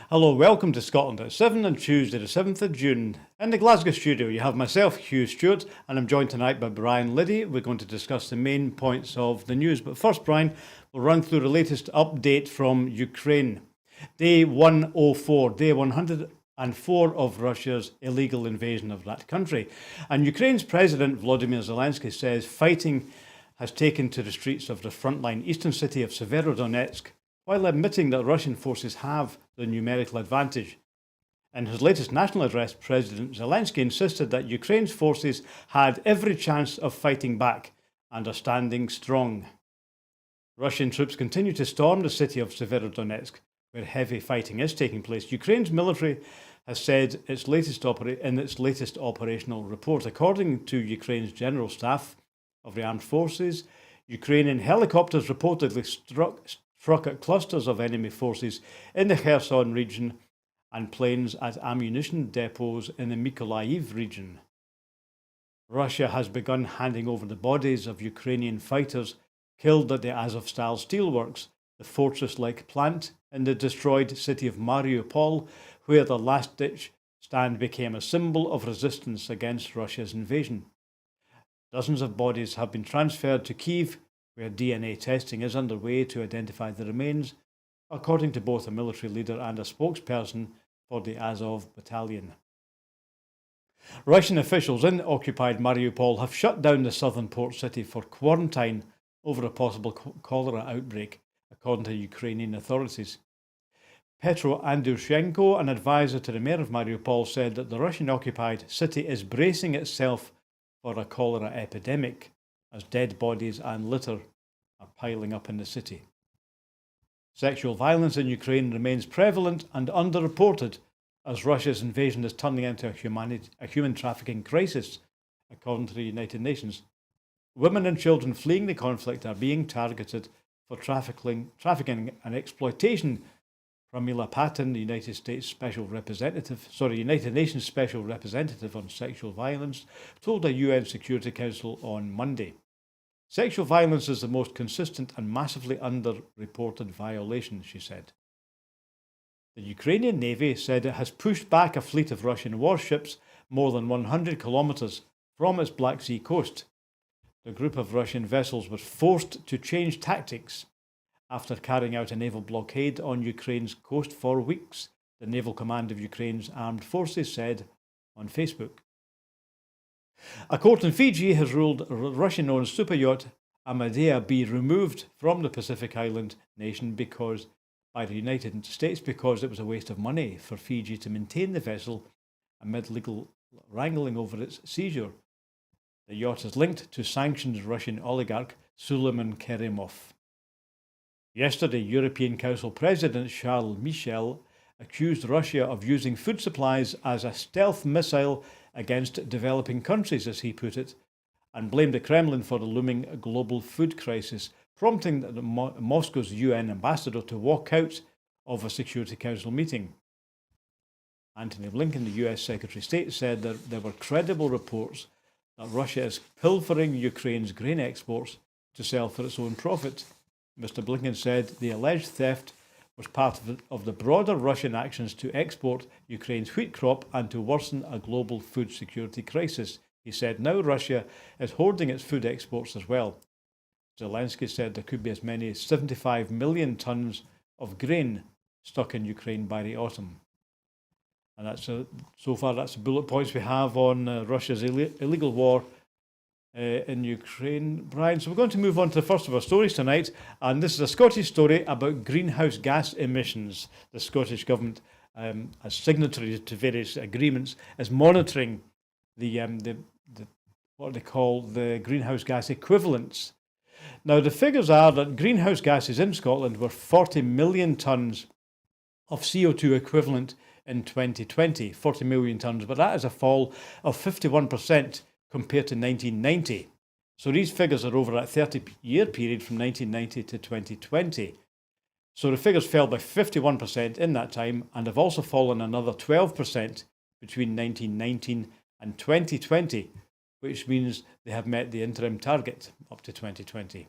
Hello, welcome to Scotland at 7 on Tuesday, the 7th of June. In the Glasgow studio, you have myself, Hugh, Stewart, and I'm joined tonight by Brian Liddy. We're going to discuss the main points of the news. But first, Brian, we'll run through the latest update from Ukraine. Day 104, day 104 of Russia's illegal invasion of that country. And Ukraine's President Volodymyr Zelensky says fighting has taken to the streets of the frontline eastern city of Severodonetsk, while admitting that Russian forces have the numerical advantage. In his latest national address, President Zelensky insisted that Ukraine's forces had every chance of fighting back and are standing strong. Russian troops continue to storm the city of Severodonetsk, where heavy fighting is taking place. Ukraine's military has said in its latest operational report. According to Ukraine's General Staff of the Armed Forces, Ukrainian helicopters reportedly struck at clusters of enemy forces in the Kherson region and planes at ammunition depots in the Mykolaiv region. Russia has begun handing over the bodies of Ukrainian fighters killed at the Azovstal steelworks, the fortress-like plant in the destroyed city of Mariupol, where the last-ditch stand became a symbol of resistance against Russia's invasion. Dozens of bodies have been transferred to Kyiv, where DNA testing is underway to identify the remains, according to both a military leader and a spokesperson for the Azov battalion. Russian officials in occupied Mariupol have shut down the southern port city for quarantine over a possible cholera outbreak, according to Ukrainian authorities. Petro Andrushenko, an advisor to the mayor of Mariupol, said that the Russian-occupied city is bracing itself for a cholera epidemic, as dead bodies and litter are piling up in the city. Sexual violence in Ukraine remains prevalent and underreported as Russia's invasion is turning into a human trafficking crisis, according to the United Nations. Women and children fleeing the conflict are being targeted for trafficking and exploitation. Pramila Patten, the United Nations Special Representative on Sexual Violence, told a UN Security Council on Monday. Sexual violence is the most consistent and massively underreported violation, she said. The Ukrainian Navy said it has pushed back a fleet of Russian warships more than 100 kilometers from its Black Sea coast. The group of Russian vessels was forced to change tactics after carrying out a naval blockade on Ukraine's coast for weeks, the Naval Command of Ukraine's Armed Forces said on Facebook. A court in Fiji has ruled Russian-owned superyacht Amadea be removed from the Pacific island nation by the United States because it was a waste of money for Fiji to maintain the vessel amid legal wrangling over its seizure. The yacht is linked to sanctioned Russian oligarch Suleiman Kerimov. Yesterday, European Council President Charles Michel accused Russia of using food supplies as a stealth missile against developing countries, as he put it, and blamed the Kremlin for the looming global food crisis, prompting Moscow's UN ambassador to walk out of a Security Council meeting. Antony Blinken, the US Secretary of State, said that there were credible reports that Russia is pilfering Ukraine's grain exports to sell for its own profit. Mr. Blinken said the alleged theft was part of the broader Russian actions to export Ukraine's wheat crop and to worsen a global food security crisis. He said now Russia is hoarding its food exports as well. Zelensky said there could be as many as 75 million tons of grain stuck in Ukraine by the autumn. And that's so far that's the bullet points we have on Russia's illegal war in Ukraine, Brian. So we're going to move on to the first of our stories tonight, and this is a Scottish story about greenhouse gas emissions. The Scottish Government, as signatory to various agreements, is monitoring the what they call the greenhouse gas equivalents. Now, the figures are that greenhouse gases in Scotland were 40 million tonnes of CO2 equivalent in 2020, 40 million tonnes, but that is a fall of 51% compared to 1990. So these figures are over a 30-year period from 1990 to 2020. So the figures fell by 51% in that time and have also fallen another 12% between 1919 and 2020, which means they have met the interim target up to 2020.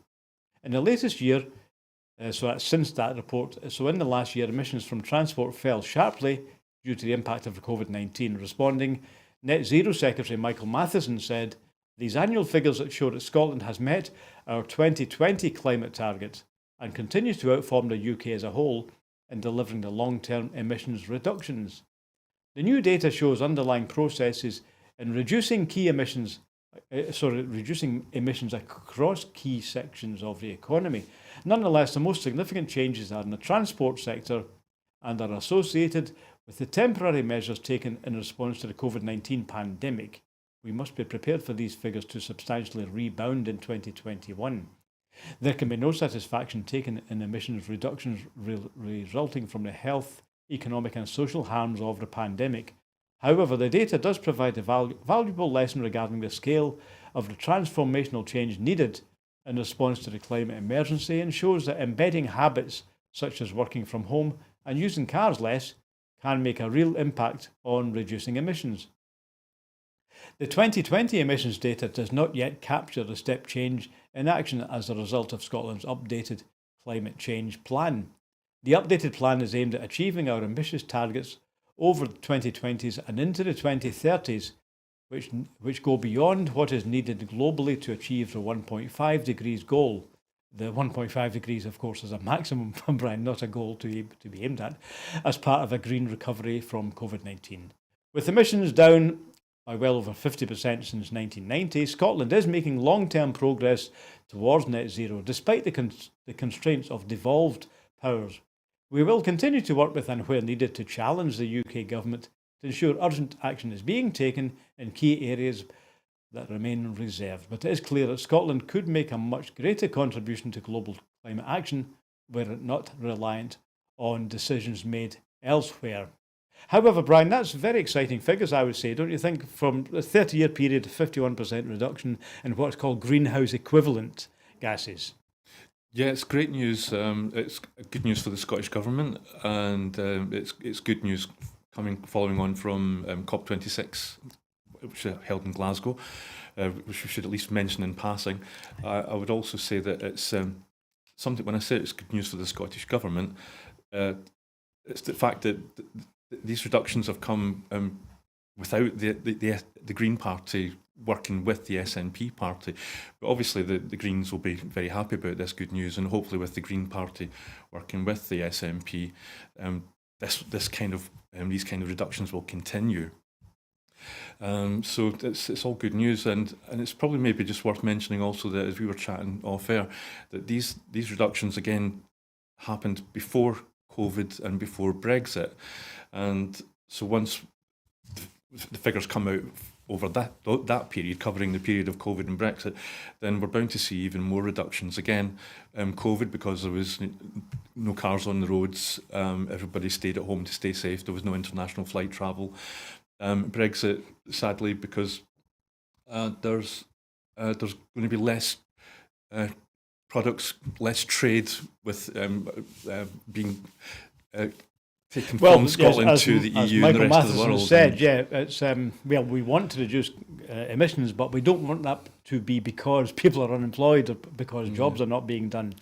In the latest year, So that's since that report. So in the last year, emissions from transport fell sharply due to the impact of COVID-19. Responding, Net Zero Secretary Michael Matheson said, "These annual figures that show that Scotland has met our 2020 climate target and continues to outperform the UK as a whole in delivering the long-term emissions reductions. The new data shows underlying processes in reducing emissions across key sections of the economy. Nonetheless, the most significant changes are in the transport sector and are associated with the temporary measures taken in response to the COVID-19 pandemic. We must be prepared for these figures to substantially rebound in 2021. There can be no satisfaction taken in emissions reductions resulting from the health, economic and social harms of the pandemic. However, the data does provide a valuable lesson regarding the scale of the transformational change needed in response to the climate emergency and shows that embedding habits such as working from home and using cars less can make a real impact on reducing emissions." The 2020 emissions data does not yet capture the step change in action as a result of Scotland's updated climate change plan. The updated plan is aimed at achieving our ambitious targets over the 2020s and into the 2030s, which go beyond what is needed globally to achieve the 1.5 degrees goal. The 1.5 degrees, of course, is a maximum, Brian, not a goal to be aimed at, as part of a green recovery from COVID-19. With emissions down by well over 50% since 1990, Scotland is making long-term progress towards net zero, despite the constraints of devolved powers. We will continue to work with and where needed to challenge the UK government to ensure urgent action is being taken in key areas that remain reserved. But it is clear that Scotland could make a much greater contribution to global climate action were it not reliant on decisions made elsewhere. However, Brian, that's very exciting figures, I would say, don't you think? From a 30-year period, 51% reduction in what's called greenhouse equivalent gases. Yeah, it's great news. It's good news for the Scottish Government, and it's good news following on from COP26, which was held in Glasgow, which we should at least mention in passing. I would also say that it's something, when I say it's good news for the Scottish Government, it's the fact that these reductions have come without the Green Party working with the SNP party. But obviously the Greens will be very happy about this good news, and hopefully with the Green Party working with the SNP, these kind of reductions will continue. So it's all good news, and it's probably maybe just worth mentioning also that, as we were chatting off air, that these reductions again happened before COVID and before Brexit, and so once the figures come out over that period, covering the period of COVID and Brexit, then we're bound to see even more reductions again. COVID, because there was no cars on the roads, everybody stayed at home to stay safe, there was no international flight travel. Brexit, sadly, because there's going to be less products, less trade with being taken from Scotland to the EU and the rest of the world. Said, yeah, it's we want to reduce emissions, but we don't want that to be because people are unemployed or because jobs are not being done.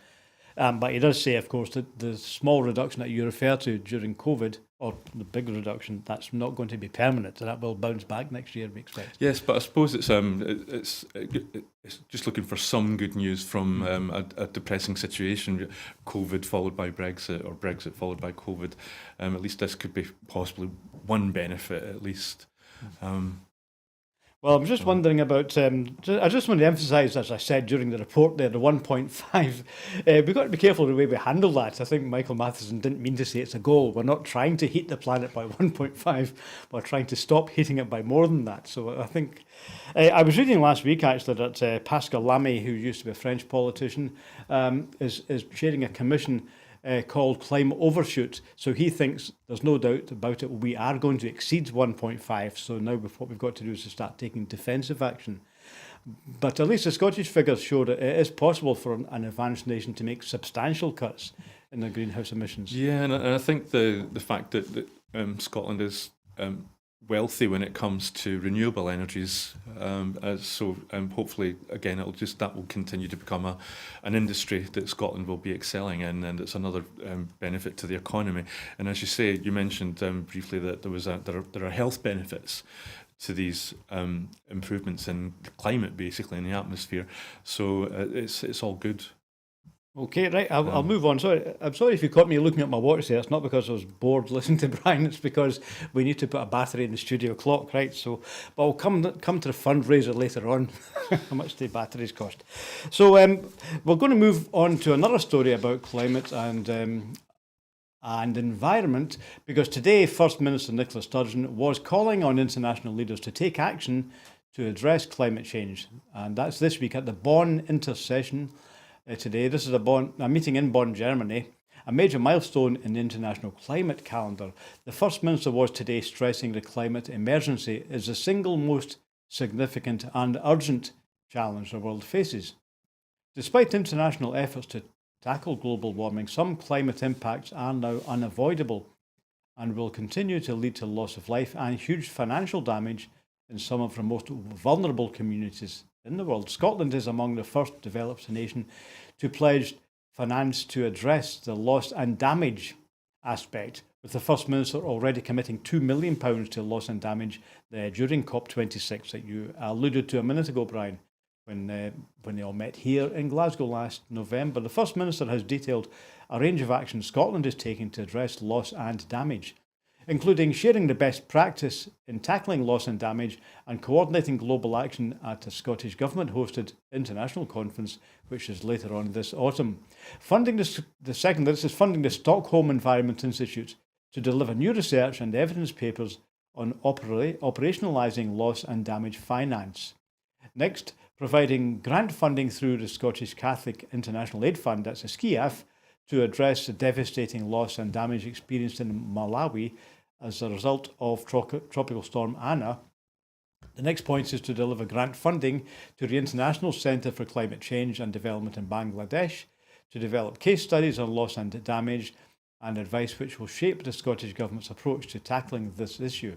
But he does say, of course, that the small reduction that you refer to during COVID, or the big reduction, that's not going to be permanent. That will bounce back next year, we expect. Yes, but I suppose it's just looking for some good news from a depressing situation, COVID followed by Brexit, or Brexit followed by COVID. At least this could be possibly one benefit, at least. Well, I'm just wondering about, I just want to emphasise, as I said during the report there, the 1.5. We've got to be careful the way we handle that. I think Michael Matheson didn't mean to say it's a goal. We're not trying to heat the planet by 1.5. We're trying to stop heating it by more than that. So I think, I was reading last week actually that Pascal Lamy, who used to be a French politician, is chairing a commission called Climate Overshoot. So he thinks there's no doubt about it. We are going to exceed 1.5. So now what we've got to do is to start taking defensive action. But at least the Scottish figures show that it is possible for an advanced nation to make substantial cuts in their greenhouse emissions. Yeah, and I think the fact that Scotland is wealthy when it comes to renewable energies. So hopefully, again, that will continue to become an industry that Scotland will be excelling in, and it's another benefit to the economy. And as you say, you mentioned briefly that there are health benefits to these improvements in the climate, basically in the atmosphere. So it's all good. Okay, right. I'll move on. Sorry, I'm sorry if you caught me looking at my watch there. It's not because I was bored listening to Brian. It's because we need to put a battery in the studio clock, right? So, but I'll come to the fundraiser later on. How much do batteries cost? So, we're going to move on to another story about climate and environment, because today First Minister Nicola Sturgeon was calling on international leaders to take action to address climate change, and that's this week at the Bonn Intersession. Today, this is a meeting in Bonn, Germany, a major milestone in the international climate calendar. The First Minister was today stressing the climate emergency is the single most significant and urgent challenge the world faces. Despite international efforts to tackle global warming, some climate impacts are now unavoidable and will continue to lead to loss of life and huge financial damage in some of the most vulnerable communities in the world. Scotland is among the first developed nation to pledge finance to address the loss and damage aspect, with the First Minister already committing £2 million to loss and damage during COP26 that you alluded to a minute ago, Brian, when they all met here in Glasgow last November. The First Minister has detailed a range of actions Scotland is taking to address loss and damage, including sharing the best practice in tackling loss and damage and coordinating global action at a Scottish Government-hosted international conference, which is later on this autumn. Funding this is funding the Stockholm Environment Institute to deliver new research and evidence papers on operationalising loss and damage finance. Next, providing grant funding through the Scottish Catholic International Aid Fund, that's a SCIAF, to address the devastating loss and damage experienced in Malawi as a result of Tropical Storm Anna. The next point is to deliver grant funding to the International Centre for Climate Change and Development in Bangladesh to develop case studies on loss and damage and advice which will shape the Scottish Government's approach to tackling this issue.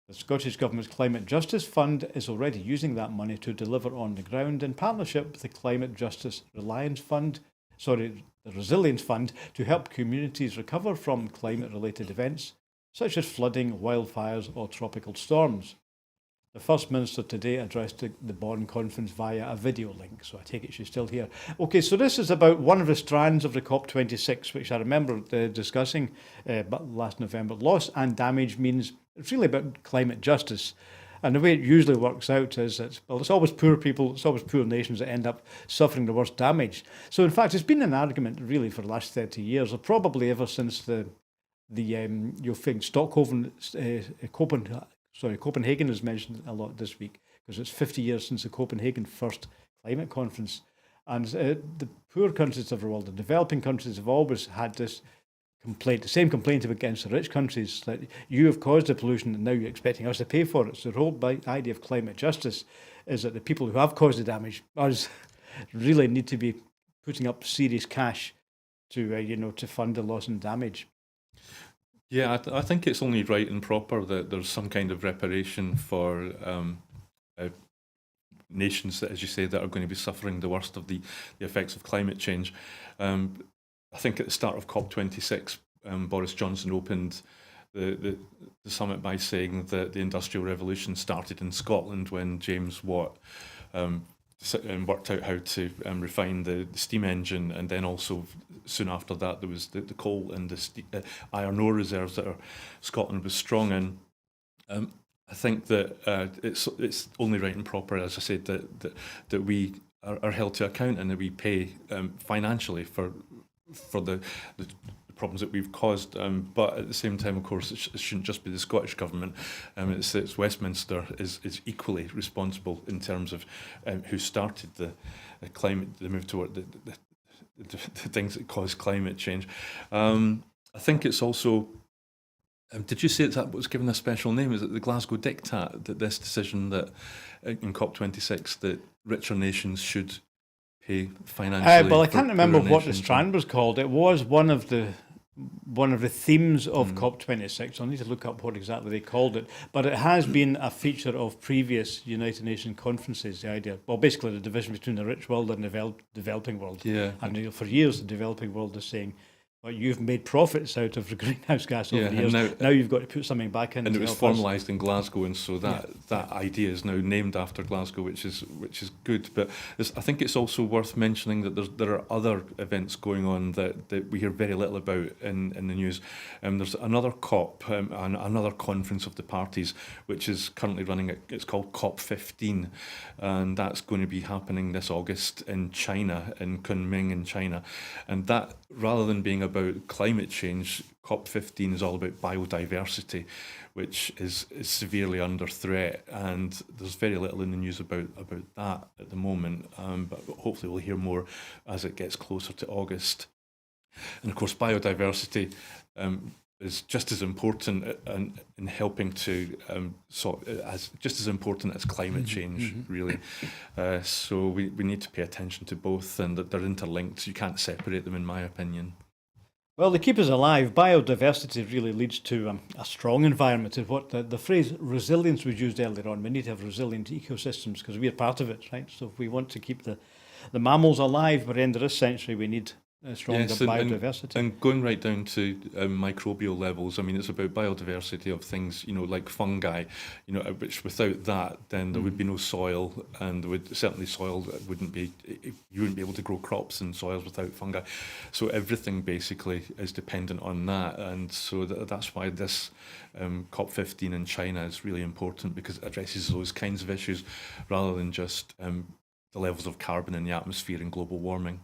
The Scottish Government's Climate Justice Fund is already using that money to deliver on the ground in partnership with the Climate Justice the Resilience Fund, to help communities recover from climate-related events such as flooding, wildfires or tropical storms. The First Minister today addressed the Bonn conference via a video link, so I take it she's still here. Okay, so this is about one of the strands of the COP26, which I remember discussing last November. Loss and damage means it's really about climate justice. And the way it usually works out is it's always poor people, it's always poor nations that end up suffering the worst damage. So in fact, it's been an argument really for the last 30 years, or probably ever since you'll think Copenhagen is mentioned a lot this week, because it's 50 years since the Copenhagen first climate conference. And the poor countries of the world, the developing countries, have always had this complaint, the same complaint against the rich countries, that you have caused the pollution and now you're expecting us to pay for it. So the whole idea of climate justice is that the people who have caused the damage, us, really need to be putting up serious cash to fund the loss and damage. Yeah, I think it's only right and proper that there's some kind of reparation for nations that, as you say, that are going to be suffering the worst of the effects of climate change. I think at the start of COP26, Boris Johnson opened the summit by saying that the Industrial Revolution started in Scotland when James Watt worked out how to refine the steam engine, and then also soon after that there was the coal and the iron ore reserves that Scotland was strong in. I think that it's only right and proper, as I said, that we are held to account and that we pay financially for the problems that we've caused, but at the same time, of course, it shouldn't just be the Scottish Government. It's Westminster is equally responsible in terms of who started the move toward the things that cause climate change. I think it's also. Did you say that was given a special name? Is it the Glasgow Diktat, that this decision that in COP26 that richer nations should pay financially? Well, I can't remember what the strand was called. It was one of the one of the themes of COP26. I'll need to look up what exactly they called it, but it has been a feature of previous United Nations conferences. The idea, well, basically the division between the rich world and the developing world. Yeah. And for years, the developing world is saying, well, you've made profits out of the greenhouse gas over the years. Now you've got to put something back in. And it was formalised in Glasgow, and so that idea is now named after Glasgow, which is good. But I think it's also worth mentioning that there are other events going on that we hear very little about in the news. There's another COP, and another conference of the parties, which is currently running. It's called COP15, and that's going to be happening this August in China, in Kunming in China, and that, rather than being about climate change, COP15 is all about biodiversity, which is severely under threat, and there's very little in the news about that at the moment, but hopefully we'll hear more as it gets closer to August. And of course, biodiversity is just as important in helping to just as important as climate change, really. So we need to pay attention to both, and that they're interlinked. You can't separate them, in my opinion. Well, to keep us alive, biodiversity really leads to a strong environment. Is what the phrase resilience was used earlier on. We need to have resilient ecosystems because we're part of it, right? So if we want to keep the mammals alive by the end of this century, we need stronger biodiversity. And going right down to microbial levels, I mean, it's about biodiversity of things, like fungi, which without that, then there would be no soil, and certainly soil wouldn't be, you wouldn't be able to grow crops in soils without fungi. So everything basically is dependent on that, and so that's why this COP15 in China is really important, because it addresses those kinds of issues rather than just the levels of carbon in the atmosphere and global warming.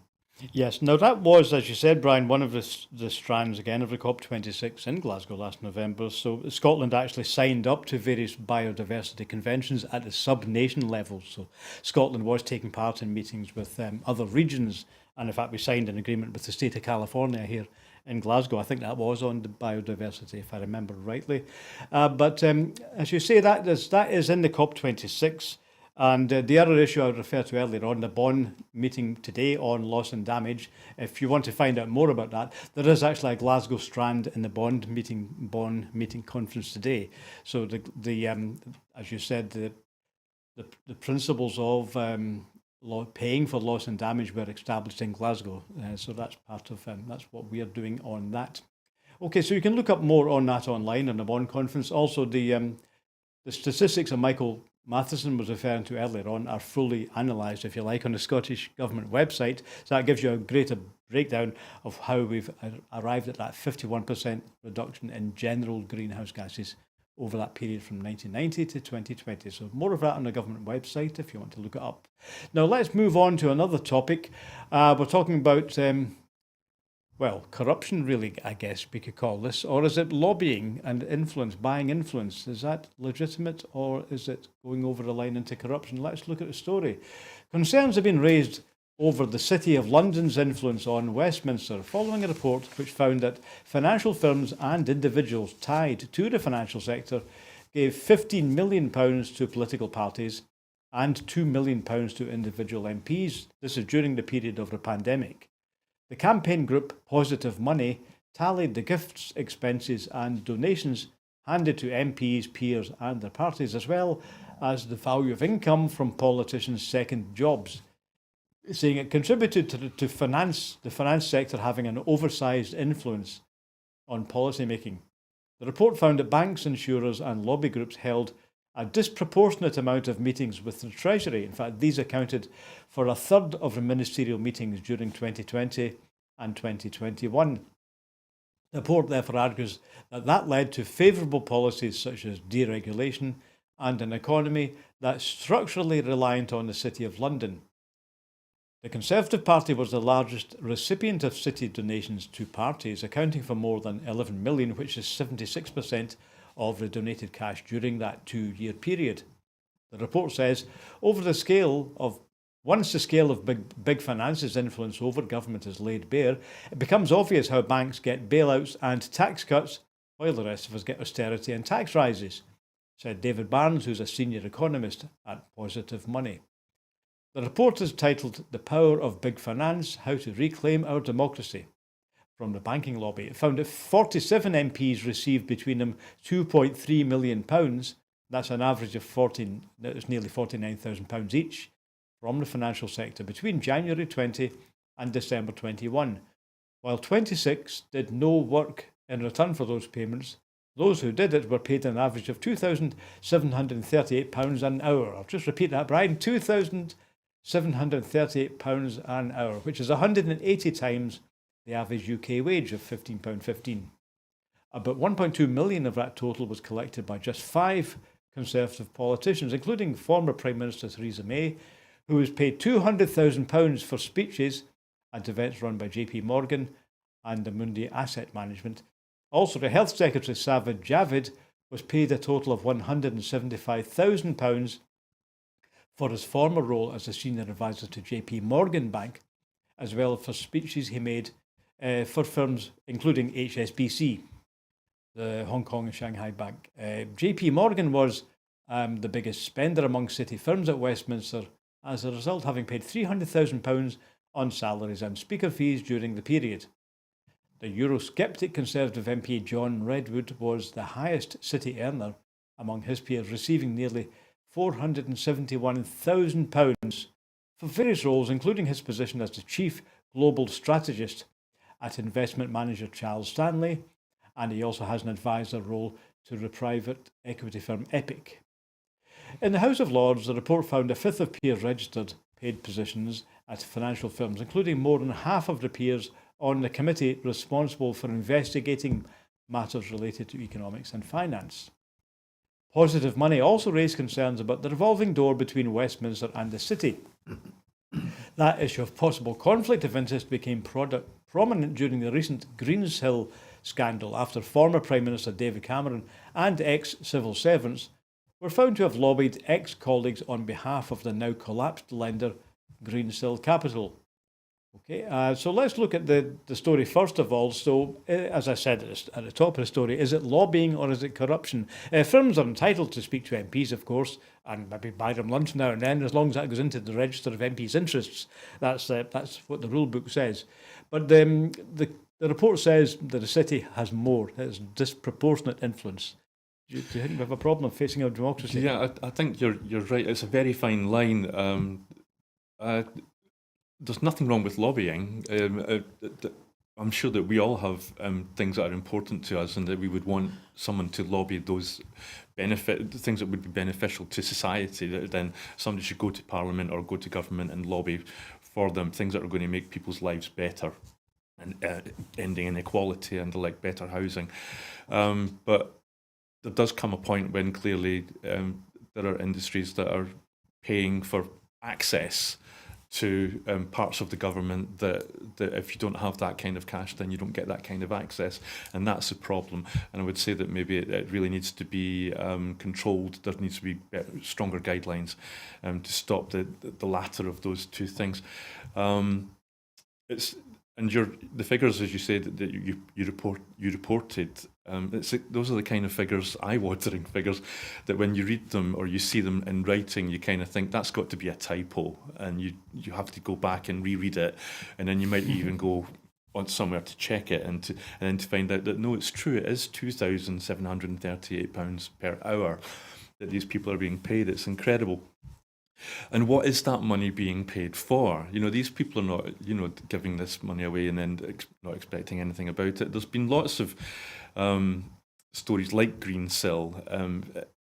Yes, now that was, as you said, Brian, one of the strands again of the COP26 in Glasgow last November. So Scotland actually signed up to various biodiversity conventions at the sub-nation level. So Scotland was taking part in meetings with other regions, and in fact we signed an agreement with the state of California here in Glasgow. I think that was on the biodiversity, if I remember rightly. But as you say, that is in the COP26. And the other issue I referred to earlier on, the Bonn meeting today on loss and damage, if you want to find out more about that, there is actually a Glasgow strand in the Bonn meeting conference today. So as you said, the principles of paying for loss and damage were established in Glasgow. So that's part of that's what we are doing on that. Okay, so you can look up more on that online on the Bonn conference. Also, the statistics of Michael Matheson was referring to earlier on are fully analysed, if you like, on the Scottish Government website. So that gives you a greater breakdown of how we've arrived at that 51% reduction in general greenhouse gases over that period from 1990 to 2020. So more of that on the government website if you want to look it up. Now let's move on to another topic. We're talking about corruption, really, I guess we could call this. Or is it lobbying and influence, buying influence? Is that legitimate, or is it going over the line into corruption? Let's look at the story. Concerns have been raised over the City of London's influence on Westminster following a report which found that financial firms and individuals tied to the financial sector gave £15 million to political parties and £2 million to individual MPs. This is during the period of the pandemic. The campaign group Positive Money tallied the gifts, expenses and donations handed to MPs, peers and their parties, as well as the value of income from politicians' second jobs, saying it contributed to the finance sector having an oversized influence on policy making. The report found that banks, insurers and lobby groups held a disproportionate amount of meetings with the Treasury. In fact, these accounted for a third of the ministerial meetings during 2020 and 2021. The report therefore argues that led to favourable policies such as deregulation and an economy that's structurally reliant on the City of London. The Conservative Party was the largest recipient of city donations to parties, accounting for more than 11 million, which is 76% of the donated cash during that 2-year period. The report says, once the scale of big finance's influence over government is laid bare, it becomes obvious how banks get bailouts and tax cuts, while the rest of us get austerity and tax rises, said David Barnes, who's a senior economist at Positive Money. The report is titled The Power of Big Finance, How to Reclaim Our Democracy. from the banking lobby. It found that 47 MPs received between them £2.3 million. That's an average of nearly £49,000 each from the financial sector between January 20 and December 21. While 26 did no work in return for those payments, those who did it were paid an average of £2,738 an hour. I'll just repeat that, Brian, £2,738 an hour, which is 180 times the average UK wage of £15.15. About 1.2 million of that total was collected by just 5 Conservative politicians, including former Prime Minister Theresa May, who was paid £200,000 for speeches at events run by JP Morgan and Amundi Asset Management. Also, the Health Secretary Sajid Javid was paid a total of £175,000 for his former role as a senior advisor to JP Morgan Bank, as well as for speeches he made for firms including HSBC, the Hong Kong and Shanghai Bank. JP Morgan was the biggest spender among city firms at Westminster, as a result having paid £300,000 on salaries and speaker fees during the period. The Eurosceptic Conservative MP John Redwood was the highest city earner among his peers, receiving nearly £471,000 for various roles, including his position as the Chief Global Strategist at investment manager Charles Stanley, and he also has an advisor role to the private equity firm Epic. In the House of Lords, the report found a fifth of peers registered paid positions at financial firms, including more than half of the peers on the committee responsible for investigating matters related to economics and finance. Positive money also raised concerns about the revolving door between Westminster and the city. That issue of possible conflict of interest became prominent during the recent Greenshill scandal, after former Prime Minister David Cameron and ex-civil servants were found to have lobbied ex-colleagues on behalf of the now collapsed lender Greensill Capital. Okay, so let's look at the story first of all. So, as I said at the top of the story, is it lobbying or is it corruption? Firms are entitled to speak to MPs, of course, and maybe buy them lunch now and then, as long as that goes into the register of MPs' interests. That's what the rule book says. But the report says that the city has more, has disproportionate influence. Do you think we have a problem facing our democracy? Yeah, I think you're right. It's a very fine line. There's nothing wrong with lobbying. I'm sure that we all have things that are important to us, and that we would want someone to lobby those things that would be beneficial to society. That then somebody should go to Parliament or go to government and lobby for them, things that are going to make people's lives better and ending inequality and better housing. But there does come a point when clearly there are industries that are paying for access to parts of the government that if you don't have that kind of cash, then you don't get that kind of access, and that's a problem. And I would say that maybe it really needs to be controlled. There needs to be stronger guidelines to stop the latter of those two things. The figures, as you said, that you reported. Those are the kind of figures, eye-watering figures, that when you read them or you see them in writing, you kind of think that's got to be a typo, and you have to go back and reread it, and then you might even go on somewhere to check it, and then to find out that no, it's true. It is £2,738 per hour that these people are being paid. It's incredible. And what is that money being paid for? These people are not, giving this money away and then not expecting anything about it. There's been lots of stories like Greensill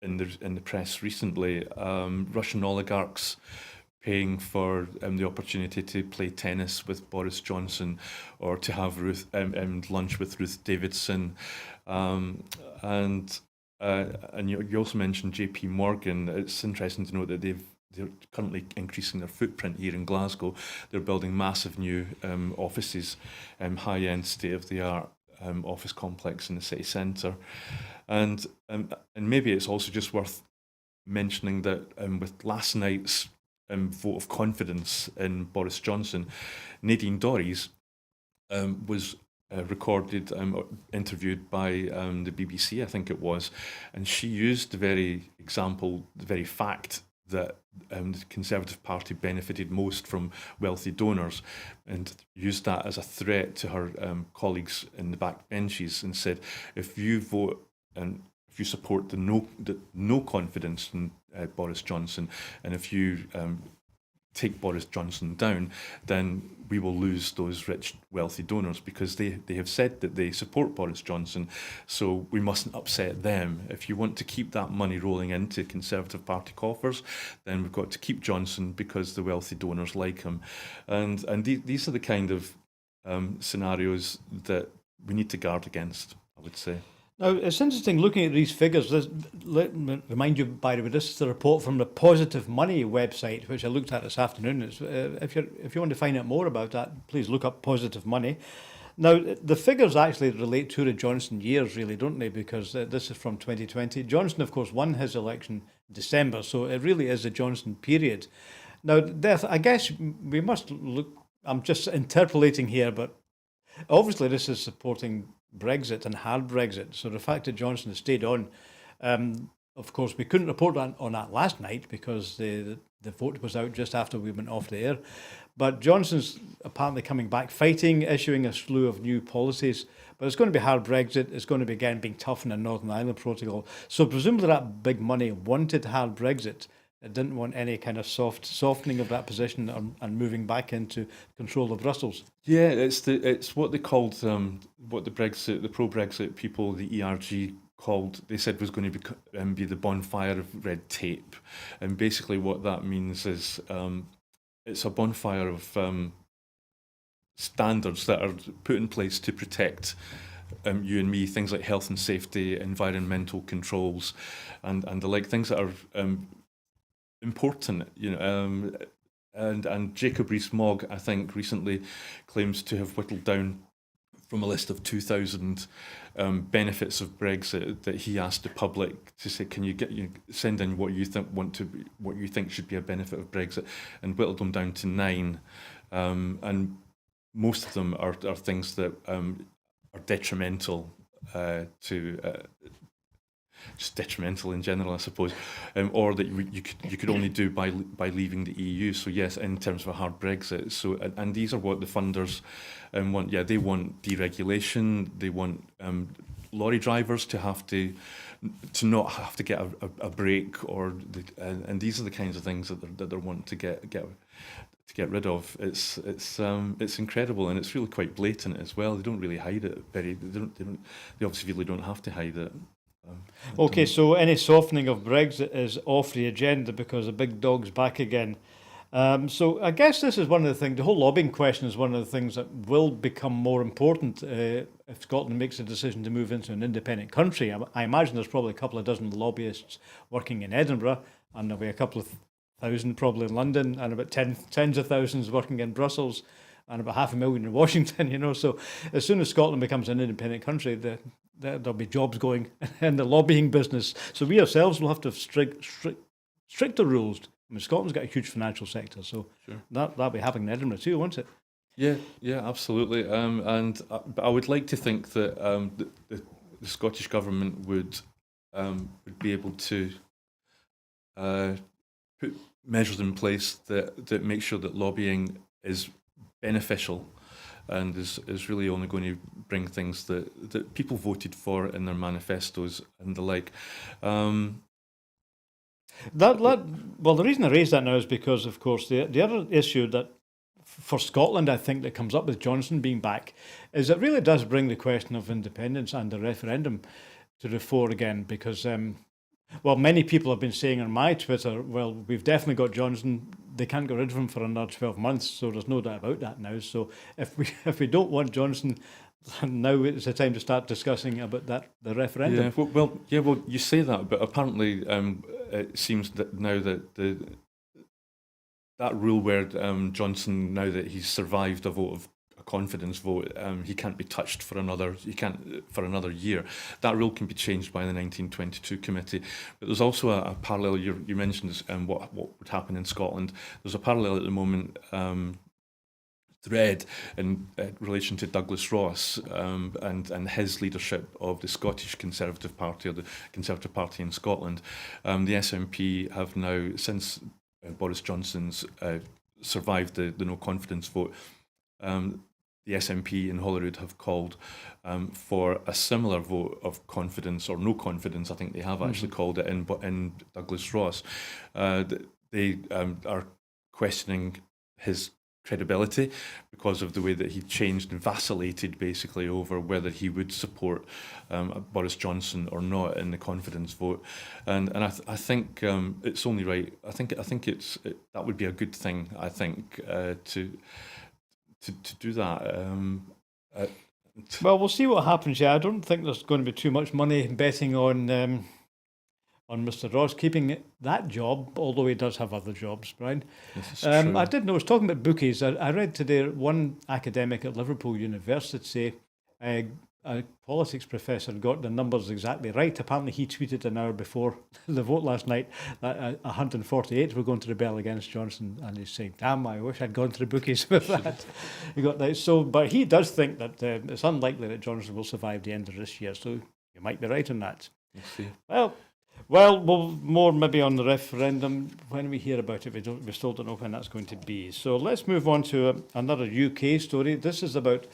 in the press recently. Russian oligarchs paying for the opportunity to play tennis with Boris Johnson, or to have lunch with Ruth Davidson, and you also mentioned JP Morgan. It's interesting to note that they're currently increasing their footprint here in Glasgow. They're building massive new offices, high-end, state-of-the-art office complex in the city centre. And maybe it's also just worth mentioning that with last night's vote of confidence in Boris Johnson, Nadine Dorries was recorded, interviewed by the BBC, I think it was, and she used the very fact that the Conservative Party benefited most from wealthy donors, and used that as a threat to her colleagues in the back benches, and said, if you vote and if you support the no confidence in Boris Johnson, and if you take Boris Johnson down, then we will lose those rich, wealthy donors, because they have said that they support Boris Johnson, so we mustn't upset them. If you want to keep that money rolling into Conservative Party coffers, then we've got to keep Johnson because the wealthy donors like him. And these are the kind of scenarios that we need to guard against, I would say. Now, it's interesting looking at these figures. Let me remind you, by the way, this is the report from the Positive Money website, which I looked at this afternoon. It's, if you want to find out more about that, please look up Positive Money. Now, the figures actually relate to the Johnson years, really, don't they? Because this is from 2020. Johnson, of course, won his election in December, so it really is the Johnson period. Now, I guess we must look, I'm just interpolating here, but obviously this is supporting Brexit and hard Brexit. So the fact that Johnson has stayed on, of course, we couldn't report on that last night because the vote was out just after we went off the air. But Johnson's apparently coming back fighting, issuing a slew of new policies. But it's going to be hard Brexit. It's going to be, again, being tough in the Northern Ireland Protocol. So presumably that big money wanted hard Brexit. It didn't want any kind of softening of that position and moving back into control of Brussels. Yeah, it's what they called what the pro-Brexit people, the ERG, called. They said was going to be the bonfire of red tape, and basically what that means is it's a bonfire of standards that are put in place to protect you and me, things like health and safety, environmental controls, and the like, things that are important, and Jacob Rees-Mogg, I think, recently claims to have whittled down from a list of 2,000 benefits of Brexit that he asked the public to say, can you send in what you think should be a benefit of Brexit, and whittled them down to 9, and most of them are things that are detrimental to. Just detrimental in general, I suppose, or that you could only do by leaving the EU. So yes, in terms of a hard Brexit. So and these are what the funders want. Yeah, they want deregulation. They want lorry drivers to not have to get a break, and these are the kinds of things that they want to get rid of. It's incredible, and it's really quite blatant as well. They don't really hide it. They obviously really don't have to hide it. Okay, so any softening of Brexit is off the agenda because the big dog's back again. So I guess this is one of the things, the whole lobbying question is one of the things that will become more important if Scotland makes a decision to move into an independent country. I imagine there's probably a couple of dozen lobbyists working in Edinburgh, and there'll be a couple of thousand probably in London, and about tens of thousands working in Brussels, and about 500,000 in Washington, So as soon as Scotland becomes an independent country, there'll be jobs going in the lobbying business. So we ourselves will have to have stricter rules. I mean, Scotland's got a huge financial sector, so sure. That'll be happening in Edinburgh too, won't it? Yeah, absolutely. But I would like to think that the Scottish government would be able to put measures in place that make sure that lobbying is beneficial and is really only going to bring things that people voted for in their manifestos and the like. Well, the reason I raise that now is because, of course, the other issue that for Scotland, I think, that comes up with Johnson being back is it really does bring the question of independence and the referendum to the fore again, because many people have been saying on my Twitter, well, we've definitely got Johnson. They can't get rid of him for another 12 months, so there's no doubt about that now. So if we don't want Johnson, now it's the time to start discussing about the referendum. Yeah, well, you say that, but apparently it seems that now that that rule where Johnson, now that he's survived a confidence vote, he can't be touched for another year. That rule can be changed by the 1922 committee. But there's also a parallel. You mentioned what would happen in Scotland. There's a parallel at the moment to thread in relation to Douglas Ross and his leadership of the Scottish Conservative Party, or the Conservative Party in Scotland. The SNP have now, since Boris Johnson's survived the no confidence vote, the SNP in Holyrood have called for a similar vote of confidence, or no confidence, I think they have actually called it, in Douglas Ross. They are questioning his credibility because of the way that he changed and vacillated basically over whether he would support Boris Johnson or not in the confidence vote, and I think it's only right. I think that would be a good thing. I think to do that. Well, we'll see what happens. Yeah, I don't think there's going to be too much money betting on Mr. Ross keeping that job, although he does have other jobs, Brian. This is true. I did know, I was talking about bookies. I read today one academic at Liverpool University, a politics professor, got the numbers exactly right. Apparently he tweeted an hour before the vote last night that 148 were going to rebel against Johnson, and he's saying, damn, I wish I'd gone to the bookies with that. He got that. So, but he does think that it's unlikely that Johnson will survive the end of this year, so you might be right on that. We'll see. Well, more maybe on the referendum when we hear about it. We still don't know when that's going to be. So let's move on to another UK story. This is about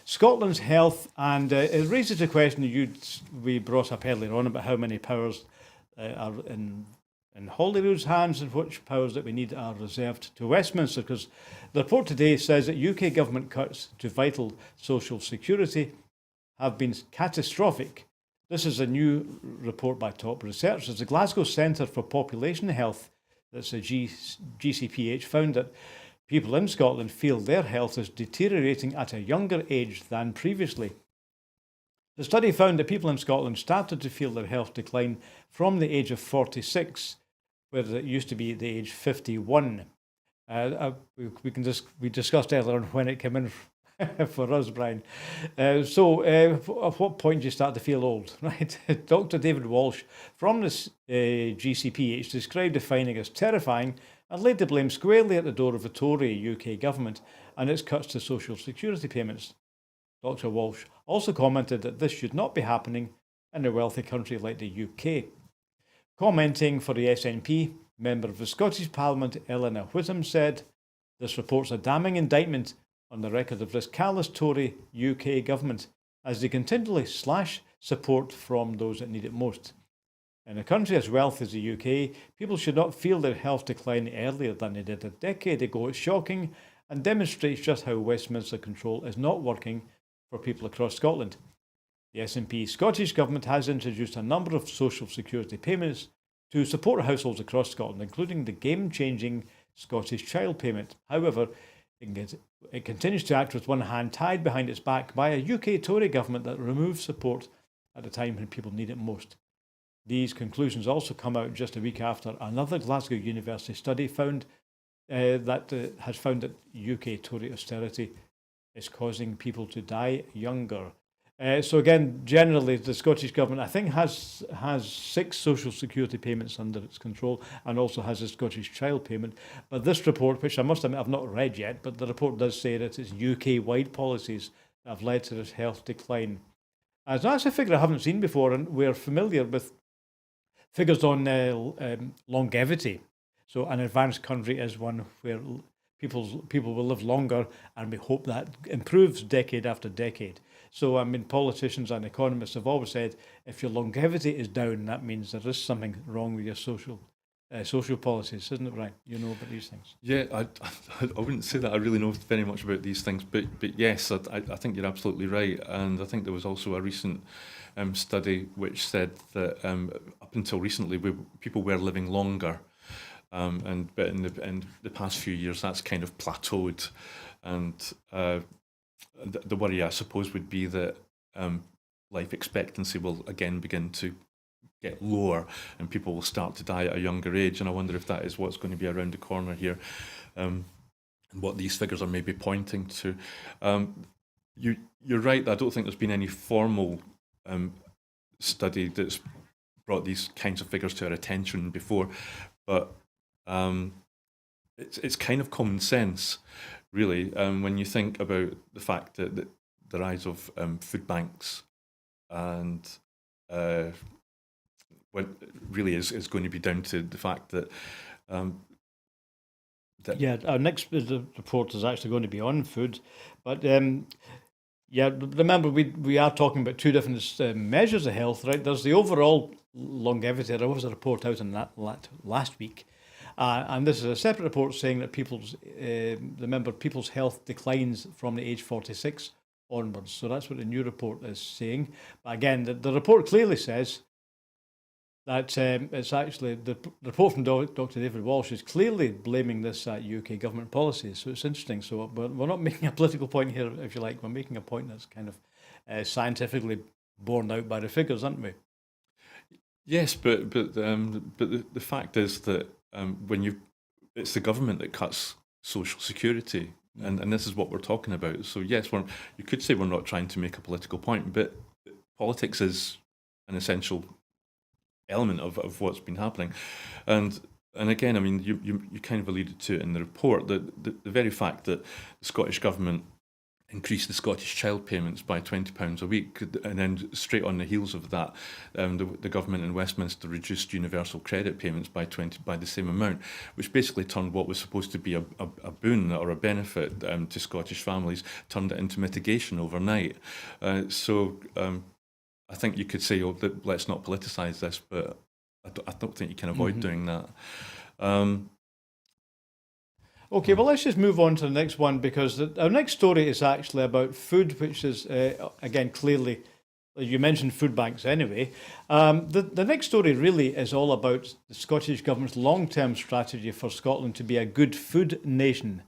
Scotland's health, and it raises a question we brought up earlier on about how many powers are in Holyrood's hands and which powers that we need are reserved to Westminster, because the report today says that UK government cuts to vital social security have been catastrophic. This is a new report by top researchers. The Glasgow Centre for Population Health, that's a GCPH, found that people in Scotland feel their health is deteriorating at a younger age than previously. The study found that people in Scotland started to feel their health decline from the age of 46, where it used to be the age 51. We discussed earlier on when it came in for us, Brian. So at what point do you start to feel old, right? Dr. David Walsh from this GCPH described the finding as terrifying and laid the blame squarely at the door of the Tory UK government and its cuts to social security payments. Dr. Walsh also commented that this should not be happening in a wealthy country like the UK. Commenting for the SNP, member of the Scottish Parliament Eleanor Whittam said, "This report's a damning indictment on the record of this callous Tory UK government as they continually slash support from those that need it most. In a country as wealthy as the UK, people should not feel their health decline earlier than they did a decade ago. It's shocking and demonstrates just how Westminster control is not working for people across Scotland." The SNP Scottish Government has introduced a number of social security payments to support households across Scotland, including the game-changing Scottish Child Payment. However, it continues to act with one hand tied behind its back by a UK Tory government that removes support at a time when people need it most. These conclusions also come out just a week after another Glasgow University study has found that UK Tory austerity is causing people to die younger. So again, generally, the Scottish Government, I think, has 6 social security payments under its control and also has a Scottish Child Payment. But this report, which I must admit I've not read yet, but the report does say that it's UK-wide policies that have led to this health decline. So that's a figure I haven't seen before, and we're familiar with figures on longevity. So an advanced country is one where people will live longer, and we hope that improves decade after decade. So, I mean, politicians and economists have always said if your longevity is down, that means there is something wrong with your social policies, isn't it, Brian? You know about these things. Yeah, I wouldn't say that I really know very much about these things, but yes, I think you're absolutely right. And I think there was also a recent study which said that up until recently, people were living longer. But in the past few years, that's kind of plateaued. And the worry, I suppose, would be that life expectancy will again begin to get lower and people will start to die at a younger age. And I wonder if that is what's going to be around the corner here, and what these figures are maybe pointing to. You're right, I don't think there's been any formal study that's brought these kinds of figures to our attention before, but it's kind of common sense. really, when you think about the fact that the rise of food banks and what really is going to be down to the fact that um, Our next report is actually going to be on food, but remember we are talking about two different measures of health, right? There's the overall longevity. There was a report out on that last week, and this is a separate report saying that people's health declines from the age 46 onwards. So that's what the new report is saying. But again, the report clearly says that it's actually the report from Dr. David Walsh is clearly blaming this at UK government policy. So it's interesting. So we're not making a political point here, if you like. We're making a point that's kind of scientifically borne out by the figures, aren't we? Yes, but the fact is that it's the government that cuts social security, and this is what we're talking about. So yes, you could say we're not trying to make a political point, but politics is an essential element of what's been happening, and again, I mean, you kind of alluded to it in the report that the very fact that the Scottish government increased the Scottish child payments by £20 a week, and then straight on the heels of that, the government in Westminster reduced universal credit payments by the same amount, which basically turned what was supposed to be a boon or a benefit to Scottish families, turned it into mitigation overnight. So I think you could say, let's not politicise this, but I don't think you can avoid doing that. Okay, well, let's just move on to the next one, because our next story is actually about food, which is, again, clearly, you mentioned food banks anyway. The next story really is all about the Scottish Government's long-term strategy for Scotland to be a good food nation.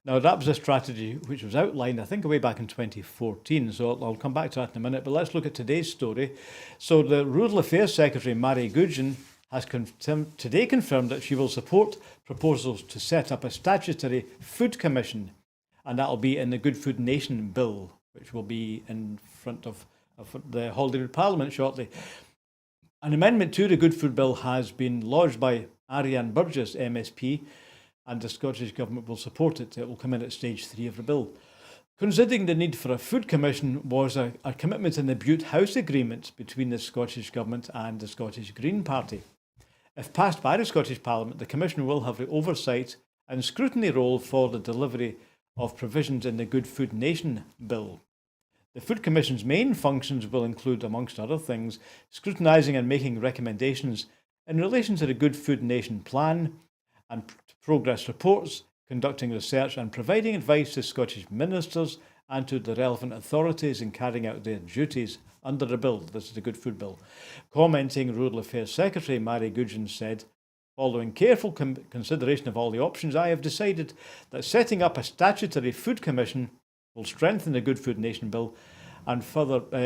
Now, that was a strategy which was outlined, I think, way back in 2014, so I'll come back to that in a minute, but let's look at today's story. So the Rural Affairs Secretary, Mary Gudgeon, has today confirmed that she will support proposals to set up a statutory food commission, and that'll be in the Good Food Nation Bill, which will be in front of the Holyrood Parliament shortly. An amendment to the Good Food Bill has been lodged by Ariane Burgess, MSP, and the Scottish Government will support it. It will come in at stage 3 of the bill. Considering the need for a food commission was a commitment in the Bute House Agreement between the Scottish Government and the Scottish Green Party. If passed by the Scottish Parliament, the Commission will have the oversight and scrutiny role for the delivery of provisions in the Good Food Nation Bill. The Food Commission's main functions will include, amongst other things, scrutinising and making recommendations in relation to the Good Food Nation Plan and progress reports, conducting research and providing advice to Scottish ministers and to the relevant authorities in carrying out their duties under the bill. This is the Good Food Bill. Commenting, Rural Affairs Secretary Mary Gudgeon said, "Following careful consideration of all the options, I have decided that setting up a statutory food commission will strengthen the Good Food Nation Bill and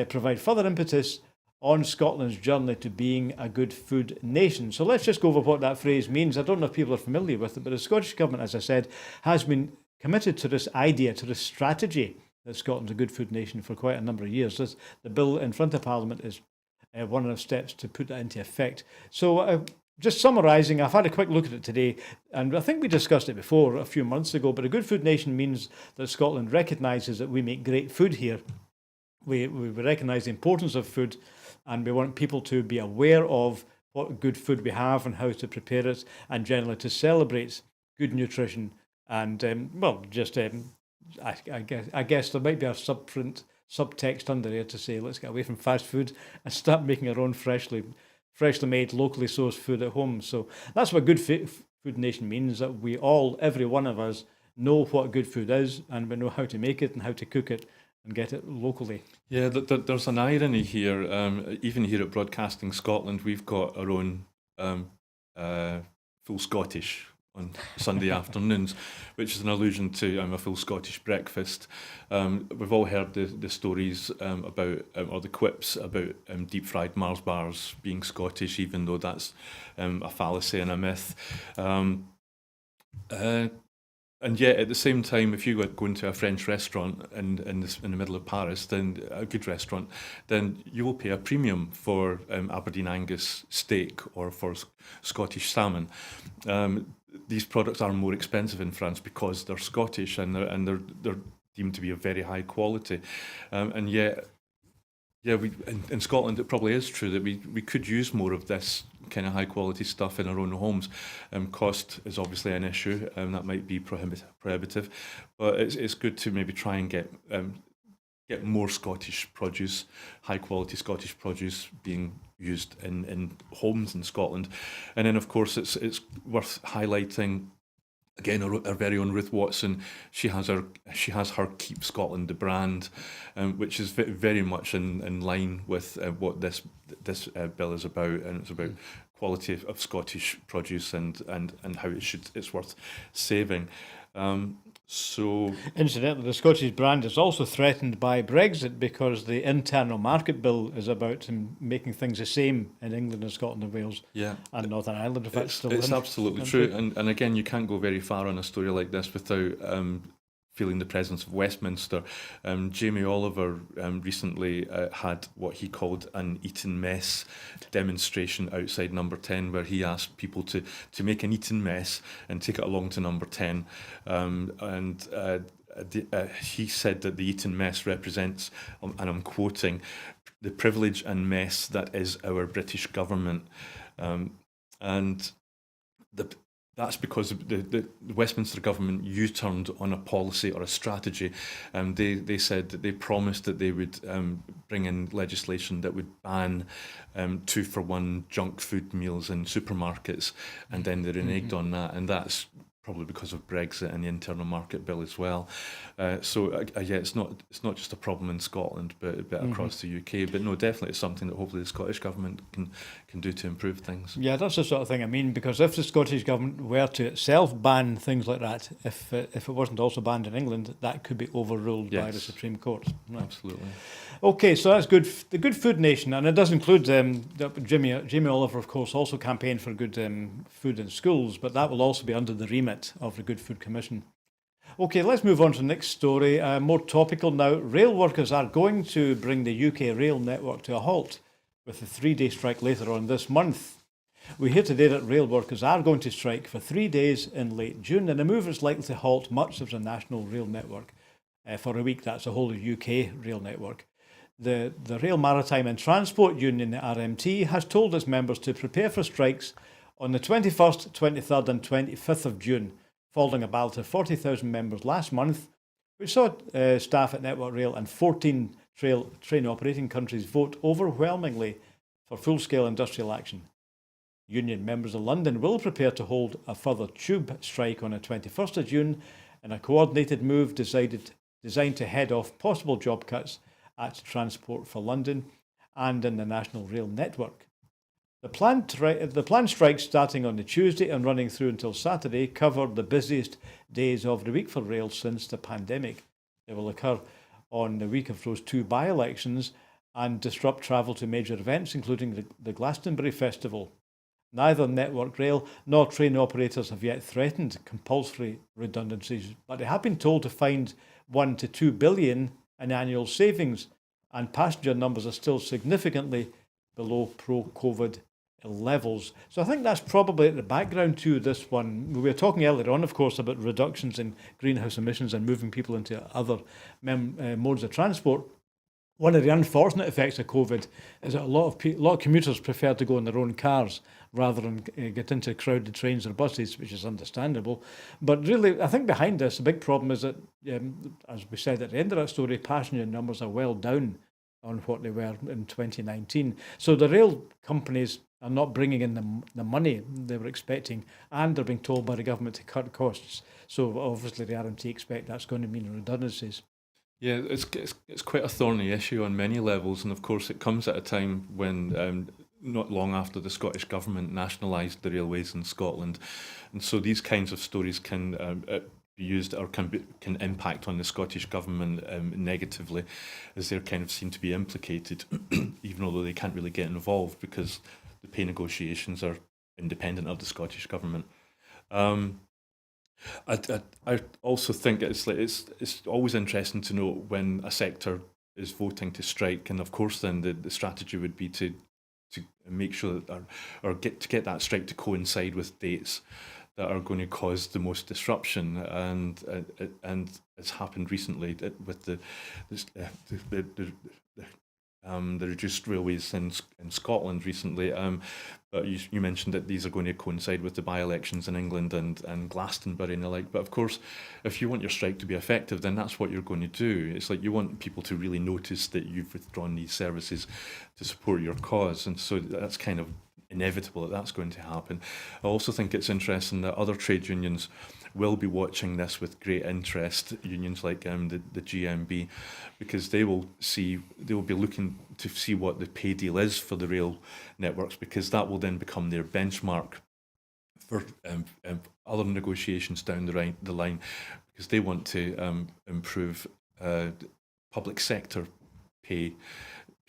provide further impetus on Scotland's journey to being a good food nation." So let's just go over what that phrase means. I don't know if people are familiar with it, but the Scottish Government, as I said, has been committed to this idea, to this strategy that Scotland's a good food nation for quite a number of years. The bill in front of Parliament is one of the steps to put that into effect. So just summarising, I've had a quick look at it today, and I think we discussed it before a few months ago, but a good food nation means that Scotland recognises that we make great food here. We recognise the importance of food, and we want people to be aware of what good food we have and how to prepare it, and generally to celebrate good nutrition. And I guess there might be a subtext under there to say, let's get away from fast food and start making our own freshly made, locally sourced food at home. So that's what good food nation means, that we all, every one of us, know what good food is, and we know how to make it and how to cook it and get it locally. Yeah, there's an irony here. Even here at Broadcasting Scotland, we've got our own full Scottish on Sunday afternoons, which is an allusion to a full Scottish breakfast. We've all heard the stories about, or the quips about deep fried Mars bars being Scottish, even though that's a fallacy and a myth. And yet, at the same time, if you go into a French restaurant in the middle of Paris, then a good restaurant, then you will pay a premium for Aberdeen Angus steak or for Scottish salmon. these products are more expensive in France because they're Scottish and they're deemed to be of very high quality, and yet. Yeah, in Scotland it probably is true that we could use more of this kind of high quality stuff in our own homes. Cost is obviously an issue, that might be prohibitive, but it's good to maybe try and get more Scottish produce, high quality Scottish produce being used in homes in Scotland, and then of course it's worth highlighting. Again, our very own Ruth Watson, she has her Keep Scotland the brand, which is very much in line with what this bill is about, and it's about quality of Scottish produce and how it's worth saving. So, incidentally, the Scottish brand is also threatened by Brexit because the internal market bill is about making things the same in England and Scotland and Wales and Northern Ireland. If that's still it's absolutely true, and again, you can't go very far on a story like this without feeling the presence of Westminster. Jamie Oliver recently had what he called an Eton mess demonstration outside Number 10, where he asked people to make an Eton mess and take it along to Number 10. He said that the Eton mess represents, and I'm quoting, the privilege and mess that is our British government. And that's because the Westminster government U-turned on a policy or a strategy. They said that they promised that they would bring in legislation that would ban 2-for-1 junk food meals in supermarkets, and then they reneged on that, and that's probably because of Brexit and the internal market bill as well. So it's not just a problem in Scotland, but across the UK. But no, definitely it's something that hopefully the Scottish government can do to improve things. Yeah, that's the sort of thing I mean, because if the Scottish government were to itself ban things like that, if it wasn't also banned in England, that could be overruled by the Supreme Court. Right. Absolutely. Okay, so that's good. The Good Food Nation, and it does include Jamie Oliver, of course, also campaigned for good food in schools, but that will also be under the remit of the Good Food Commission. Okay, let's move on to the next story. More topical now. Rail workers are going to bring the UK rail network to a halt with a 3-day strike later on this month. We hear today that rail workers are going to strike for 3 days in late June, and the move is likely to halt much of the national rail network for a week. That's the whole UK rail network. The Rail Maritime and Transport Union, the RMT, has told its members to prepare for strikes on the 21st, 23rd and 25th of June, following a ballot of 40,000 members last month, which saw staff at Network Rail and 14 train operating countries vote overwhelmingly for full-scale industrial action. Union members in London will prepare to hold a further tube strike on the 21st of June in a coordinated move designed to head off possible job cuts at Transport for London and in the National Rail Network. The planned strike, starting on the Tuesday and running through until Saturday, cover the busiest days of the week for rail since the pandemic. They will occur on the week of those 2 by-elections and disrupt travel to major events, including the Glastonbury Festival. Neither Network Rail nor train operators have yet threatened compulsory redundancies, but they have been told to find 1 to 2 billion in annual savings, and passenger numbers are still significantly below pro-COVID levels. So I think that's probably at the background to this one. We were talking earlier on, of course, about reductions in greenhouse emissions and moving people into other modes of transport. One of the unfortunate effects of COVID is that a lot of commuters prefer to go in their own cars rather than get into crowded trains or buses, which is understandable. But really, I think behind this, the big problem is that, as we said at the end of that story, passenger numbers are well down on what they were in 2019. So the rail companies are not bringing in the money they were expecting, and they're being told by the government to cut costs. So obviously the RMT expect that's going to mean redundancies. Yeah, it's quite a thorny issue on many levels, and of course it comes at a time when not long after the Scottish Government nationalised the railways in Scotland, and so these kinds of stories can be used or can impact on the Scottish Government negatively, as they're kind of seen to be implicated, even although they can't really get involved because the pay negotiations are independent of the Scottish Government. I also think it's always interesting to know when a sector is voting to strike, and of course then the strategy would be to make sure that or get that strike to coincide with dates that are going to cause the most disruption, and it's happened recently with the reduced railways in Scotland recently. But you mentioned that these are going to coincide with the by-elections in England and Glastonbury and the like. But of course, if you want your strike to be effective, then that's what you're going to do. It's like you want people to really notice that you've withdrawn these services to support your cause. And so that's kind of inevitable that that's going to happen. I also think it's interesting that other trade unions will be watching this with great interest, unions like the GMB, because they will be looking to see what the pay deal is for the rail networks, because that will then become their benchmark for other negotiations down the line, because they want to improve public sector pay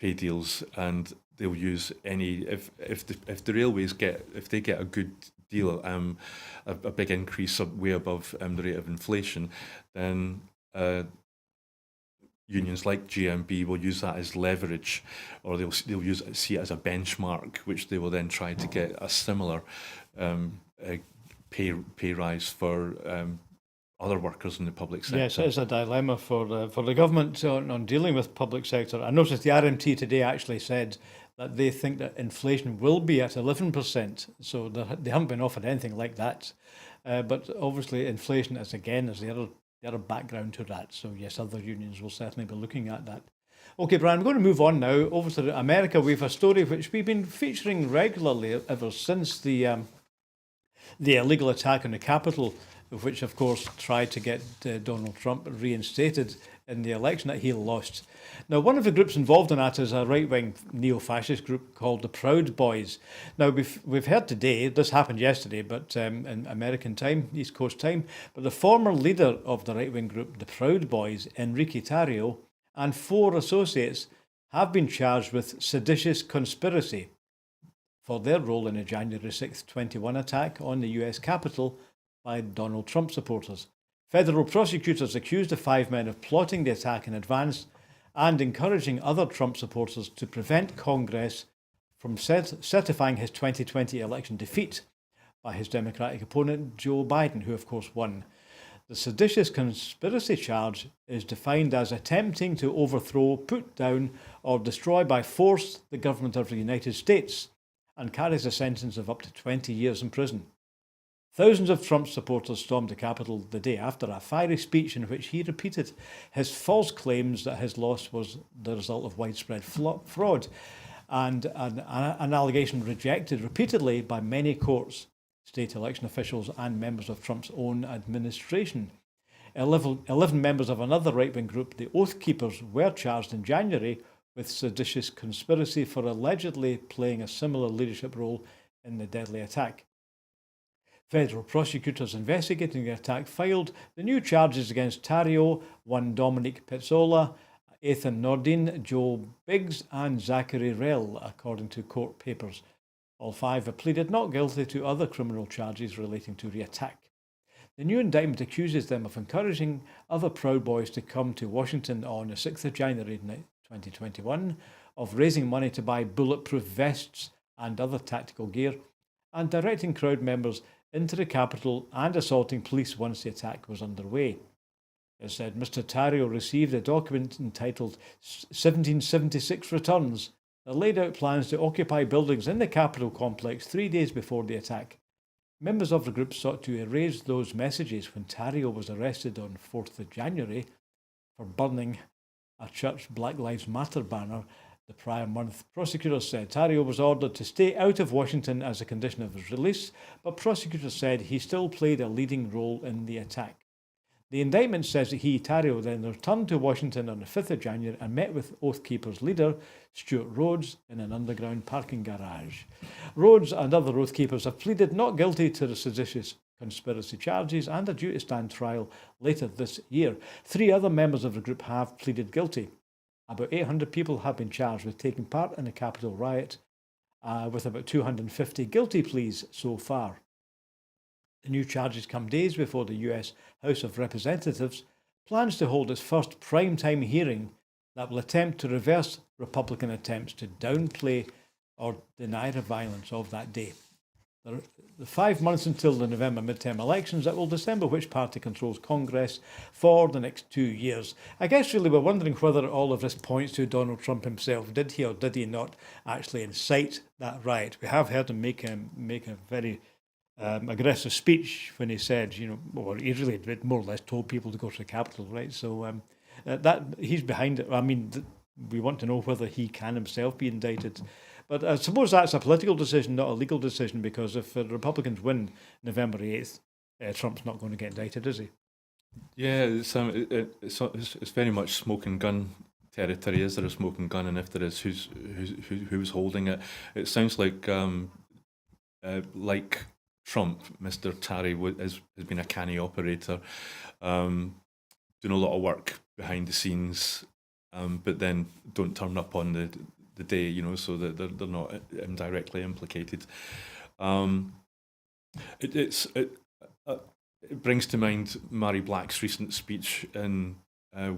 deals, and they'll use any if the railways get a good deal, a big increase way above the rate of inflation, then unions like GMB will use that as leverage, or they'll see it as a benchmark, which they will then try to get a similar pay rise for other workers in the public sector. Yes, it is a dilemma for the government on dealing with public sector. I noticed the RMT today actually said that they think that inflation will be at 11%. So they haven't been offered anything like that. But obviously inflation is the other background to that. So yes, other unions will certainly be looking at that. Okay, Brian, we're going to move on now over to America. We have a story which we've been featuring regularly ever since the illegal attack on the Capitol, which of course tried to get Donald Trump reinstated in the election that he lost. Now, one of the groups involved in that is a right-wing neo-fascist group called the Proud Boys. Now, we've heard today, this happened yesterday, but in American time, East Coast time, but the former leader of the right-wing group, the Proud Boys, Enrique Tarrio, and 4 associates have been charged with seditious conspiracy for their role in the January 6th, 21 attack on the US Capitol by Donald Trump supporters. Federal prosecutors accused the 5 men of plotting the attack in advance and encouraging other Trump supporters to prevent Congress from certifying his 2020 election defeat by his Democratic opponent, Joe Biden, who of course won. The seditious conspiracy charge is defined as attempting to overthrow, put down, or destroy by force the government of the United States, and carries a sentence of up to 20 years in prison. Thousands of Trump supporters stormed the Capitol the day after a fiery speech in which he repeated his false claims that his loss was the result of widespread fraud, and an allegation rejected repeatedly by many courts, state election officials, and members of Trump's own administration. 11 members of another right-wing group, the Oath Keepers, were charged in January with seditious conspiracy for allegedly playing a similar leadership role in the deadly attack. Federal prosecutors investigating the attack filed the new charges against Tarrio, one Dominic Pezzola, Ethan Nordin, Joe Biggs, and Zachary Rell, according to court papers. All 5 have pleaded not guilty to other criminal charges relating to the attack. The new indictment accuses them of encouraging other Proud Boys to come to Washington on the 6th of January 2021, of raising money to buy bulletproof vests and other tactical gear, and directing crowd members into the Capitol and assaulting police once the attack was underway. It said Mr. Tarrio received a document entitled 1776 Returns that laid out plans to occupy buildings in the Capitol complex 3 days before the attack. Members of the group sought to erase those messages when Tarrio was arrested on 4th of January for burning a church Black Lives Matter banner the prior month. Prosecutors said Tarrio was ordered to stay out of Washington as a condition of his release, but prosecutors said he still played a leading role in the attack. The indictment says that he, Tarrio, then returned to Washington on the 5th of January and met with Oath Keepers leader Stewart Rhodes in an underground parking garage. Rhodes and other Oath Keepers have pleaded not guilty to the seditious conspiracy charges and are due to stand trial later this year. 3 other members of the group have pleaded guilty. About 800 people have been charged with taking part in the Capitol riot, with about 250 guilty pleas so far. The new charges come days before the US House of Representatives plans to hold its first prime-time hearing that will attempt to reverse Republican attempts to downplay or deny the violence of that day. The 5 months until the November midterm elections that will December which party controls Congress for the next 2 years. I guess really we're wondering whether all of this points to Donald Trump himself. Did he or did he not actually incite that riot? We have heard him make a very aggressive speech when he said, well, he really more or less told people to go to the Capitol, right? So that he's behind it. I mean, we want to know whether he can himself be indicted. But I suppose that's a political decision, not a legal decision, because if the Republicans win November 8th, Trump's not going to get indicted, is he? Yeah, it's very much smoke and gun territory. Is there a smoke and gun, and if there is, who's holding it? It sounds like Trump, Mr. Tarry has been a canny operator, doing a lot of work behind the scenes, but then don't turn up on the day, so that they're not indirectly implicated. It brings to mind Mary Black's recent speech in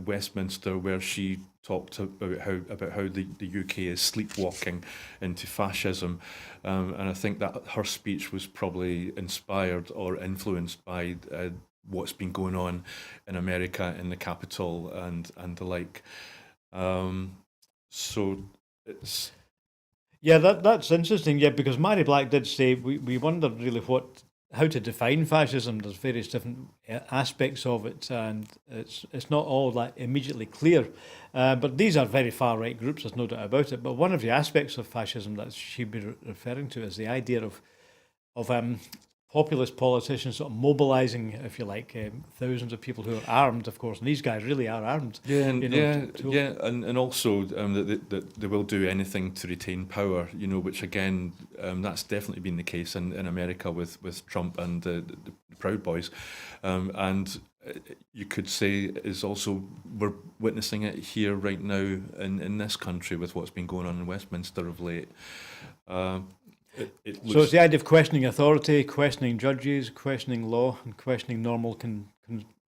Westminster, where she talked about how the UK is sleepwalking into fascism, and I think that her speech was probably inspired or influenced by what's been going on in America, in the Capitol, and the like. So it's that's interesting. Yeah, because Mary Black did say we wondered really how to define fascism. There's various different aspects of it, and it's not all that immediately clear. But these are very far right groups. There's no doubt about it. But one of the aspects of fascism that she'd be referring to is the idea of populist politicians sort of mobilising, if you like, thousands of people who are armed, of course, and these guys really are armed. Yeah, and also that they will do anything to retain power. Which again, that's definitely been the case in America with Trump and the Proud Boys, and you could say is also we're witnessing it here right now in this country with what's been going on in Westminster of late. So it's the idea of questioning authority, questioning judges, questioning law, and questioning normal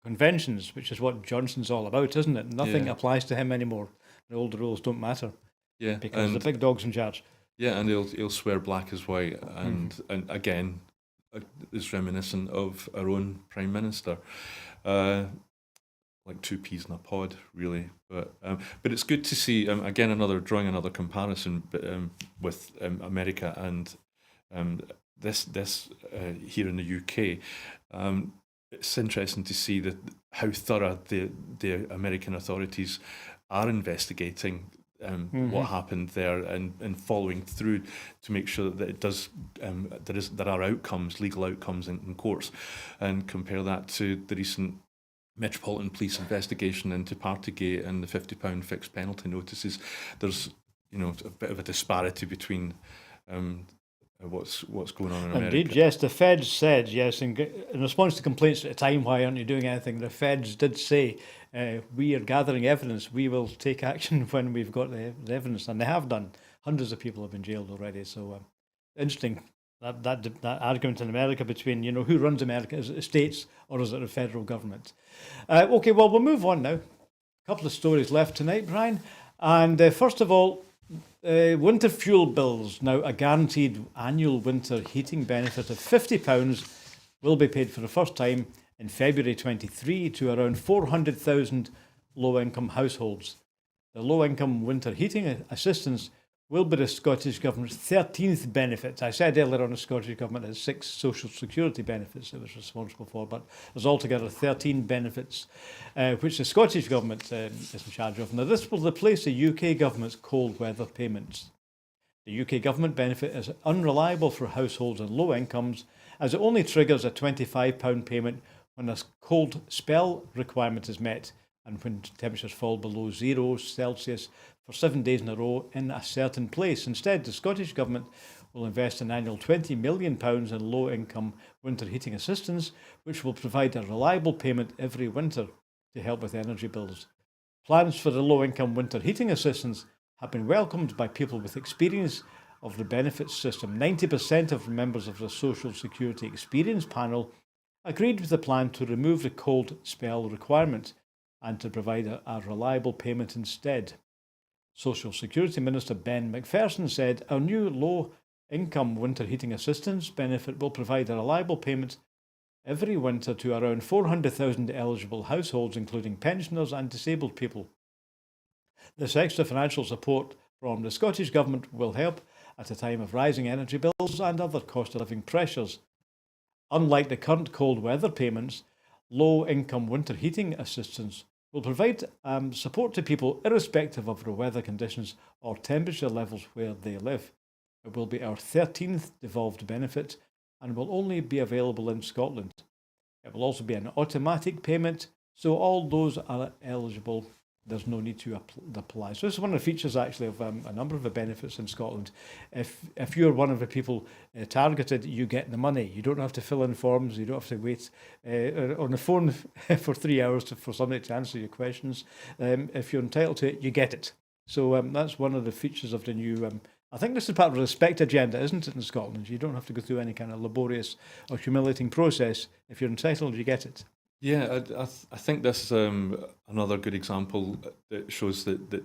conventions, which is what Johnson's all about, isn't it? Nothing applies to him anymore. The old rules don't matter. Yeah, because the big dog's in charge. Yeah, and he'll swear black as white, and again, is reminiscent of our own Prime Minister. Like two peas in a pod, really. But it's good to see again drawing another comparison with America and this here in the UK. It's interesting to see how thorough the American authorities are investigating what happened there and following through to make sure that it does there are legal outcomes in courts, and compare that to the recent Metropolitan Police investigation into Partygate and the £50 fixed penalty notices. There's a bit of a disparity between what's going on in America. Indeed, yes. The feds said, yes, in response to complaints at the time, why aren't you doing anything? The feds did say, we are gathering evidence. We will take action when we've got the evidence. And they have done. Hundreds of people have been jailed already. So interesting, that argument in America between, who runs America? Is it the states or is it the federal government? Okay, well, we'll move on now. A couple of stories left tonight, Brian. And first of all, winter fuel bills. Now, a guaranteed annual winter heating benefit of £50 will be paid for the first time in February 23 to around 400,000 low-income households. The low-income winter heating assistance will be the Scottish Government's 13th benefit. I said earlier on the Scottish Government has 6 social security benefits it was responsible for, but there's altogether 13 benefits which the Scottish Government is in charge of. Now, this will replace the UK Government's cold weather payments. The UK Government benefit is unreliable for households on low incomes, as it only triggers a £25 payment when a cold spell requirement is met and when temperatures fall below 0 Celsius for 7 days in a row in a certain place. Instead, the Scottish Government will invest an annual £20 million in low-income winter heating assistance, which will provide a reliable payment every winter to help with energy bills. Plans for the low-income winter heating assistance have been welcomed by people with experience of the benefits system. 90% of members of the Social Security Experience Panel agreed with the plan to remove the cold spell requirement and to provide a reliable payment instead. Social Security Minister Ben McPherson said, our new low income winter heating assistance benefit will provide a reliable payment every winter to around 400,000 eligible households, including pensioners and disabled people. This extra financial support from the Scottish Government will help at a time of rising energy bills and other cost of living pressures. Unlike the current cold weather payments, low-income winter heating assistance will provide support to people irrespective of the weather conditions or temperature levels where they live. It will be our 13th devolved benefit and will only be available in Scotland. It will also be an automatic payment, so all those are eligible. There's no need to apply. So this is one of the features actually of a number of the benefits in Scotland. If you're one of the people targeted, you get the money. You don't have to fill in forms. You don't have to wait on the phone for 3 hours for somebody to answer your questions. If you're entitled to it, you get it. So that's one of the features of the new. I think this is part of the Respect agenda, isn't it, in Scotland? You don't have to go through any kind of laborious or humiliating process. If you're entitled, you get it. Yeah, I think this is another good example that shows that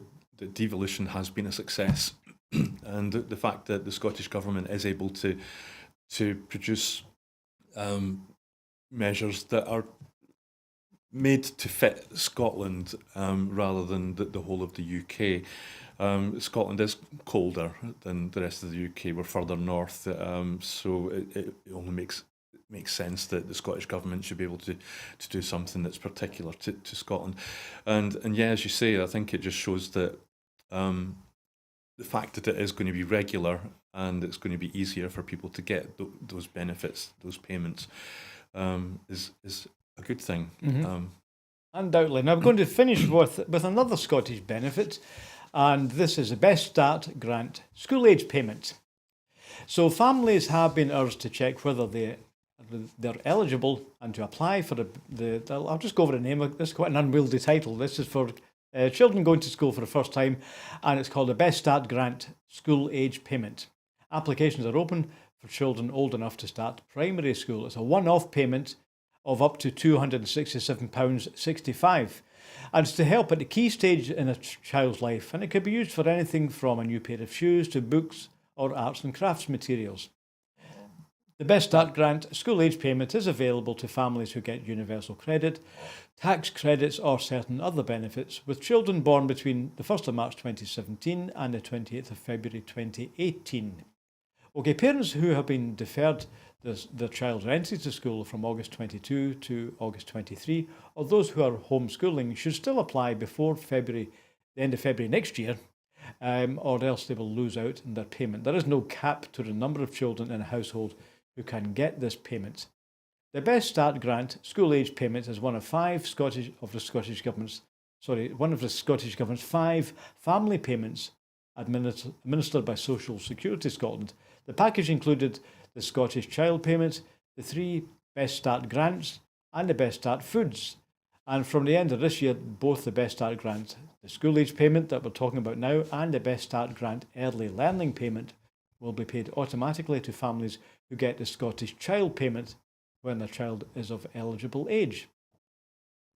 devolution has been a success, and the fact that the Scottish Government is able to produce measures that are made to fit Scotland rather than the whole of the UK. Scotland is colder than the rest of the UK. We're further north, so it only makes sense that the Scottish Government should be able to do something that's particular to Scotland. And yeah, as you say, I think it just shows that the fact that it is going to be regular and it's going to be easier for people to get those benefits, those payments, is a good thing. Mm-hmm. Undoubtedly. Now we're going to finish with another Scottish benefit, and this is the Best Start Grant school age payment. So families have been urged to check whether they're eligible and to apply for the I'll just go over the name. This is quite an unwieldy title. This is for children going to school for the first time, and it's called the Best Start Grant School Age Payment. Applications are open for children old enough to start primary school. It's a one-off payment of up to £267.65, and it's to help at the key stage in a child's life, and it could be used for anything from a new pair of shoes to books or arts and crafts materials. The Best Start Grant school age payment is available to families who get universal credit, tax credits or certain other benefits, with children born between the 1st of March 2017 and the 28th of February 2018. Okay, parents who have been deferred their child's entry to school from August 22 to August 23, or those who are homeschooling, should still apply before the end of February next year, or else they will lose out on their payment. There is no cap to the number of children in a household who can get this payment. The Best Start Grant school age payment is one of the Scottish Government's 5 family payments administered by Social Security Scotland. The package included the Scottish Child Payment, the 3 Best Start Grants, and the Best Start Foods. And from the end of this year, both the Best Start Grant, the school age payment that we're talking about now, and the Best Start Grant early learning payment will be paid automatically to families who get the Scottish Child Payment when their child is of eligible age.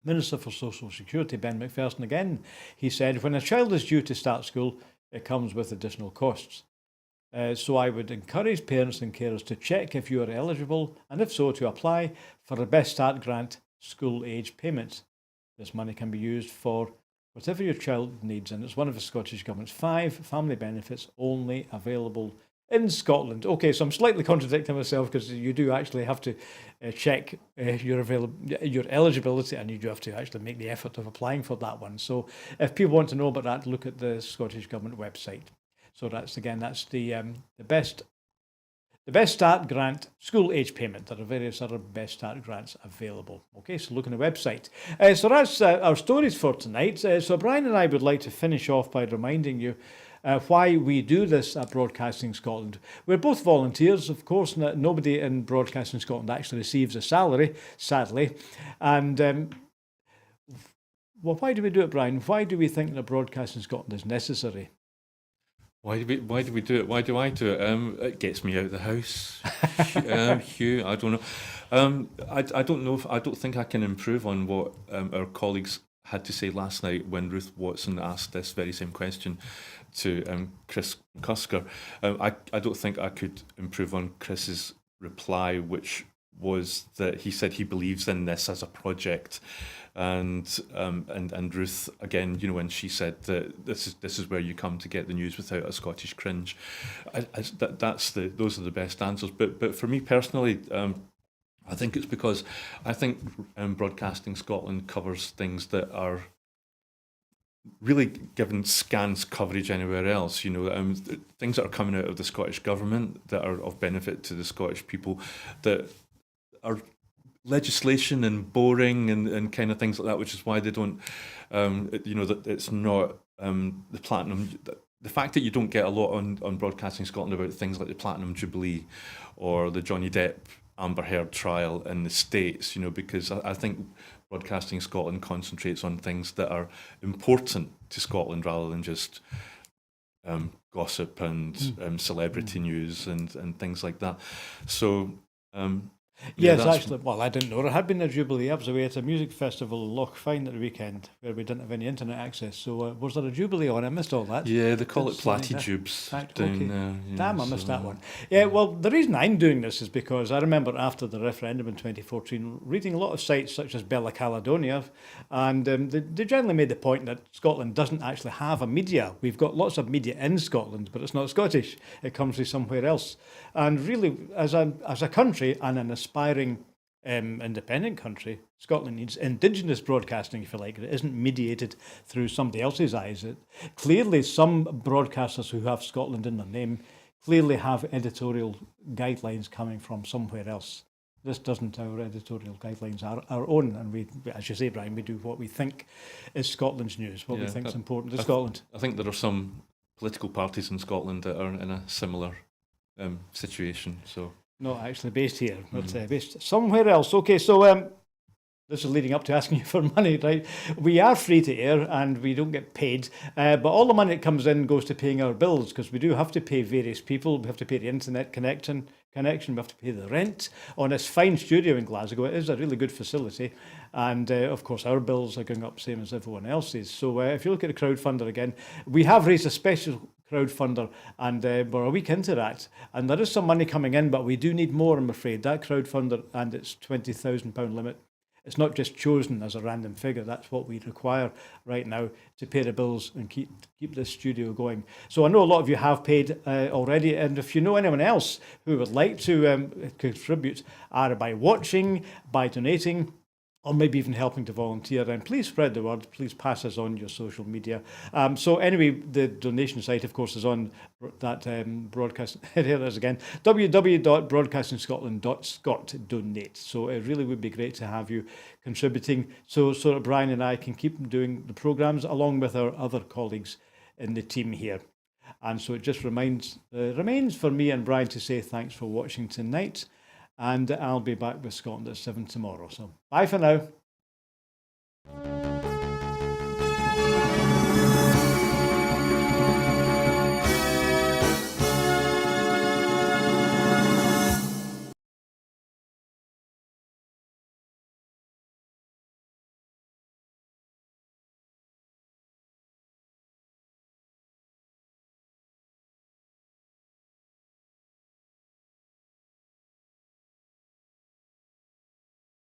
Minister for Social Security Ben McPherson again, he said, when a child is due to start school, it comes with additional costs. So I would encourage parents and carers to check if you are eligible, and if so, to apply for the Best Start Grant school age payment. This money can be used for whatever your child needs, and it's one of the Scottish Government's 5 family benefits only available in Scotland. Okay, so I'm slightly contradicting myself because you do actually have to check your eligibility, and you do have to actually make the effort of applying for that one. So if people want to know about that, look at the Scottish Government website. So that's the Best Start Grant school age payment. There are various other Best Start Grants available. Okay, so look on the website. So that's our stories for tonight. So Brian and I would like to finish off by reminding you why we do this at Broadcasting Scotland. We're both volunteers, of course. Nobody in Broadcasting Scotland actually receives a salary, sadly. And why do we do it, Brian? Why do we think that Broadcasting Scotland is necessary? Why do we do it? Why do I do it? It gets me out of the house. Hugh, I don't know. I don't know. I don't think I can improve on what our colleagues had to say last night when Ruth Watson asked this very same question. to Chris Cusker. I don't think I could improve on Chris's reply, which was that he said he believes in this as a project, and Ruth again, when she said that this is where you come to get the news without a Scottish cringe. Those are the best answers. But for me personally, I think it's because I think Broadcasting Scotland covers things that are really given scant coverage anywhere else. Things that are coming out of the Scottish Government that are of benefit to the Scottish people, that are legislation and boring and kind of things like that, which is why they don't, that it's not the platinum. The fact that you don't get a lot on Broadcasting Scotland about things like the Platinum Jubilee or the Johnny Depp Amber Heard trial in the States, because I think Broadcasting Scotland concentrates on things that are important to Scotland rather than just gossip and celebrity news and things like that. So, yes, actually, well, I didn't know there had been a Jubilee. I was away at a music festival in Lochfine at the weekend where we didn't have any internet access. So was there a Jubilee on? I missed all that. Yeah, they call it platitubes down there. Damn, I missed that one. Yeah, well, the reason I'm doing this is because I remember after the referendum in 2014 reading a lot of sites such as Bella Caledonia, and they generally made the point that Scotland doesn't actually have a media. We've got lots of media in Scotland, but it's not Scottish. It comes from somewhere else. And really, as a country and an aspiring independent country, Scotland needs indigenous broadcasting, if you like. It isn't mediated through somebody else's eyes. Clearly, some broadcasters who have Scotland in their name clearly have editorial guidelines coming from somewhere else. This doesn't. Our editorial guidelines are our own, and we, as you say, Brian, we do what we think is Scotland's news, what we think is important to Scotland. I think there are some political parties in Scotland that are in a similar situation. So not actually based here, but based somewhere else. Okay, so this is leading up to asking you for money, right? We are free to air and we don't get paid, but all the money that comes in goes to paying our bills, because we do have to pay various people. We have to pay the internet connection. We have to pay the rent on this fine studio in Glasgow. It is a really good facility, and of course our bills are going up same as everyone else's. So if you look at the crowdfunder again, we have raised a special crowdfunder, and we're a week into that, and there is some money coming in, but we do need more, I'm afraid. That crowdfunder and its £20,000 limit, it's not just chosen as a random figure. That's what we require right now to pay the bills and keep this studio going. So I know a lot of you have paid already, and if you know anyone else who would like to contribute, either by watching, by donating, or maybe even helping to volunteer, then please spread the word. Please pass us on your social media. So anyway, the donation site, of course, is on that broadcast. Here it is again, www.broadcastingscotland.scot.donate. So it really would be great to have you contributing so that Brian and I can keep doing the programmes along with our other colleagues in the team here. And so it just remains for me and Brian to say thanks for watching tonight. And I'll be back with Scotland at 7 tomorrow. So bye for now.